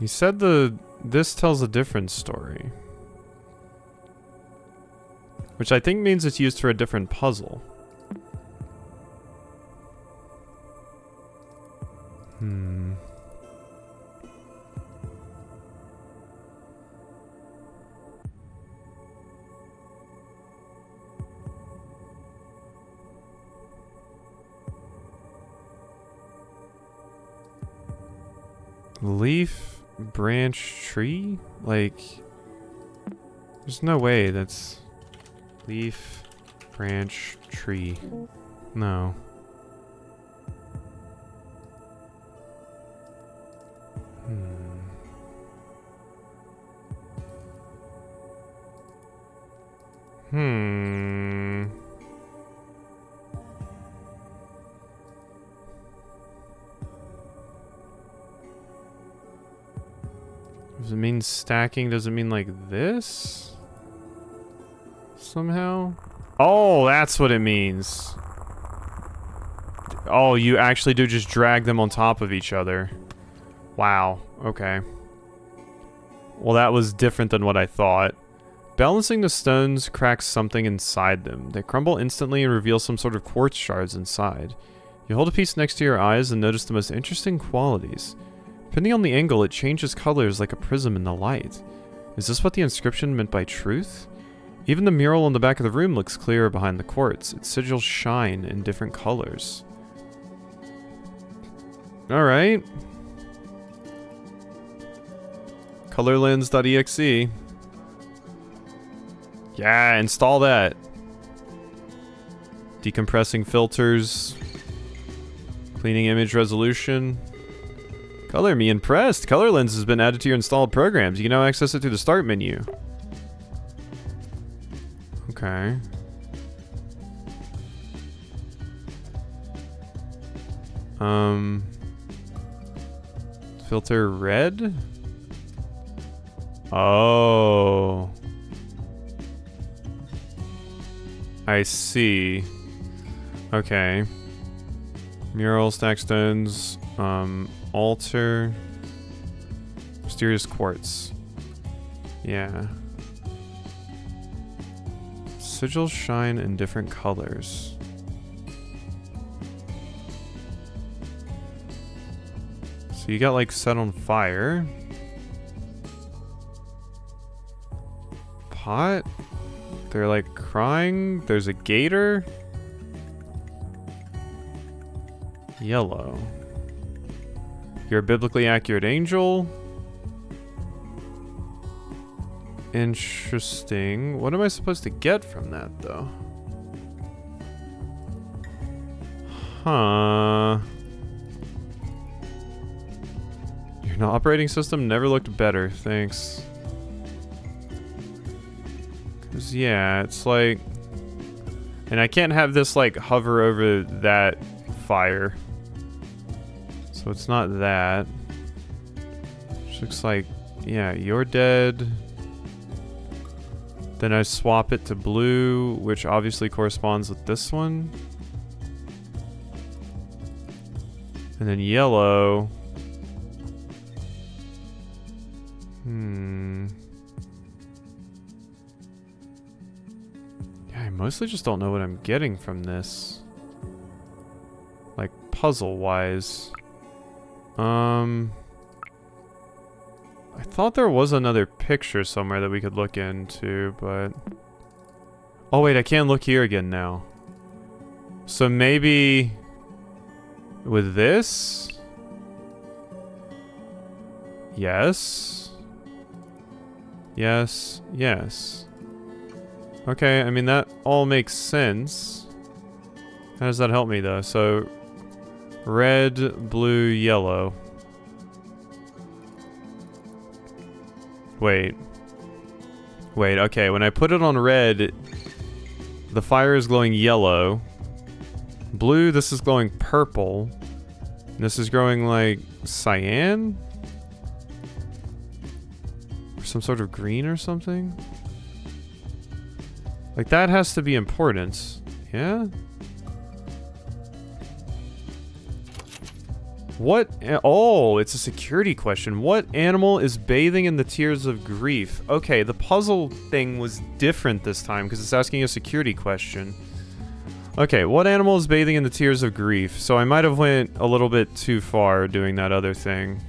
He said this tells a different story. Which I think means it's used for a different puzzle. Leaf, branch, tree? Like, there's no way that's leaf, branch, tree. No. Does it mean stacking? Does it mean like this? Somehow? Oh, that's what it means. Oh, you actually do just drag them on top of each other. Wow. Okay. Well, that was different than what I thought. Balancing the stones cracks something inside them. They crumble instantly and reveal some sort of quartz shards inside. You hold a piece next to your eyes and notice the most interesting qualities. Depending on the angle, it changes colors like a prism in the light. Is this what the inscription meant by truth? Even the mural on the back of the room looks clearer behind the quartz. Its sigils shine in different colors. Alright. Colorlens.exe. Yeah, install that. Decompressing filters. Cleaning image resolution. Color me impressed. Colorlens has been added to your installed programs. You can now access it through the start menu. Okay. Filter red? Oh. I see. Okay. Mural, stack stones, altar, mysterious quartz. Yeah. Sigils shine in different colors. So you got like set on fire. Pot? They're like crying. There's a gator. Yellow. You're a biblically accurate angel. Interesting. What am I supposed to get from that, though? Huh. Your operating system never looked better, thanks. 'Cause yeah, it's like... And I can't have this, like, hover over that fire. So it's not that. Which looks like... Yeah, you're dead. Then I swap it to blue, which obviously corresponds with this one. And then yellow. Yeah, I mostly just don't know what I'm getting from this. Like, puzzle-wise. I thought there was another picture somewhere that we could look into, but... Oh wait, I can look here again now. So maybe... with this? Yes. Yes. Yes. Okay, I mean, that all makes sense. How does that help me, though? So, red, blue, yellow. Wait. Wait, okay, when I put it on red, the fire is glowing yellow. Blue, this is glowing purple. And this is growing like cyan? Or some sort of green or something? Like, that has to be important. Yeah? What? Oh, it's a security question. What animal is bathing in the tears of grief? Okay, the puzzle thing was different this time because it's asking a security question. Okay, what animal is bathing in the tears of grief? So I might have went a little bit too far doing that other thing.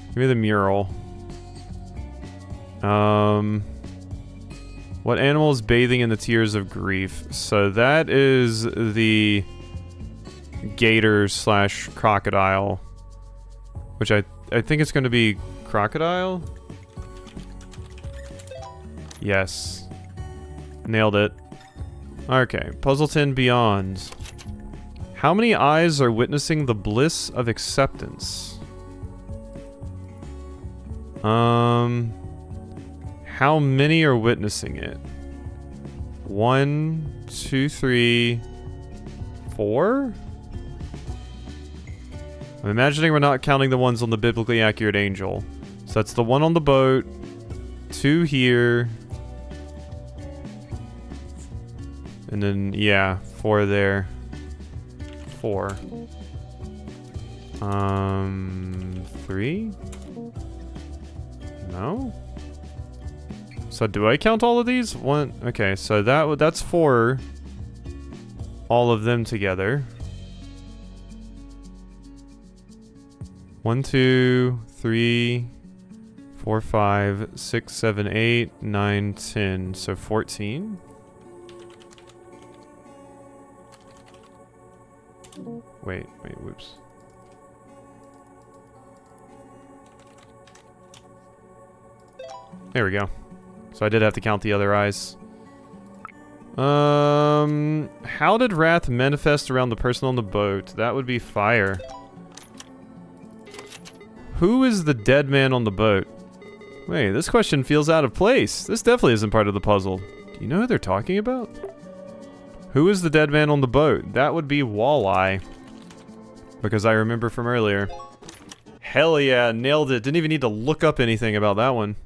Give me the mural. What animal is bathing in the tears of grief? So that is the gator slash crocodile, which I think it's going to be crocodile. Yes, nailed it. Okay, Puzzle 10 Beyond. How many eyes are witnessing the bliss of acceptance? How many are witnessing it? 1, 2, 3, 4? I'm imagining we're not counting the ones on the biblically accurate angel. So that's the one on the boat, 2 here, and then, yeah, 4 there. 4. 3? No? So do I count all of these? 1, okay, so that's 4. All of them together. 1, 2, 3, 4, 5, 6, 7, 8, 9, 10. So 14. Wait, whoops. There we go. So I did have to count the other eyes. How did wrath manifest around the person on the boat? That would be fire. Who is the dead man on the boat? Wait, this question feels out of place. This definitely isn't part of the puzzle. Do you know who they're talking about? Who is the dead man on the boat? That would be Walleye. Because I remember from earlier. Hell yeah, nailed it. Didn't even need to look up anything about that one.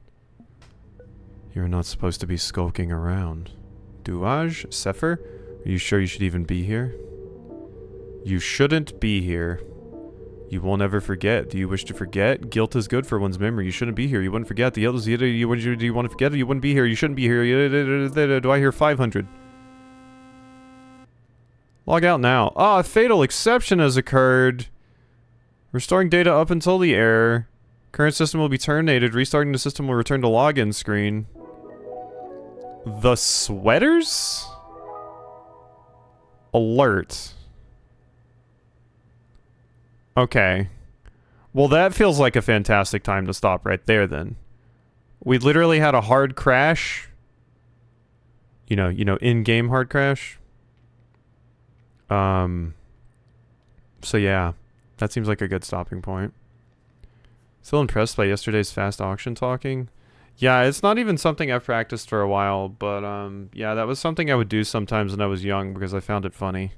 You're not supposed to be skulking around. Duaj? Sefer? Are you sure you should even be here? You shouldn't be here. You will never forget. Do you wish to forget? Guilt is good for one's memory. You shouldn't be here. You wouldn't forget. The guilt is do you want to forget? You wouldn't be here. You shouldn't be here. Do I hear 500? Log out now. Ah, a fatal exception has occurred. Restoring data up until the error. Current system will be terminated. Restarting the system will return to login screen. The sweaters? Alert. Okay. Well, that feels like a fantastic time to stop right there, then. We literally had a hard crash. You know, in-game hard crash. So yeah. That seems like a good stopping point. Still impressed by yesterday's fast auction talking. Yeah, it's not even something I've practiced for a while, but yeah, that was something I would do sometimes when I was young because I found it funny.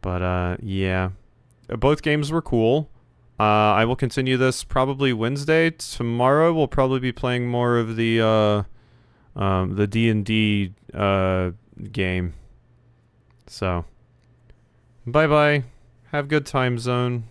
But yeah. Both games were cool. I will continue this probably Wednesday. Tomorrow we'll probably be playing more of the D&D game. So, bye-bye. Have good time zone.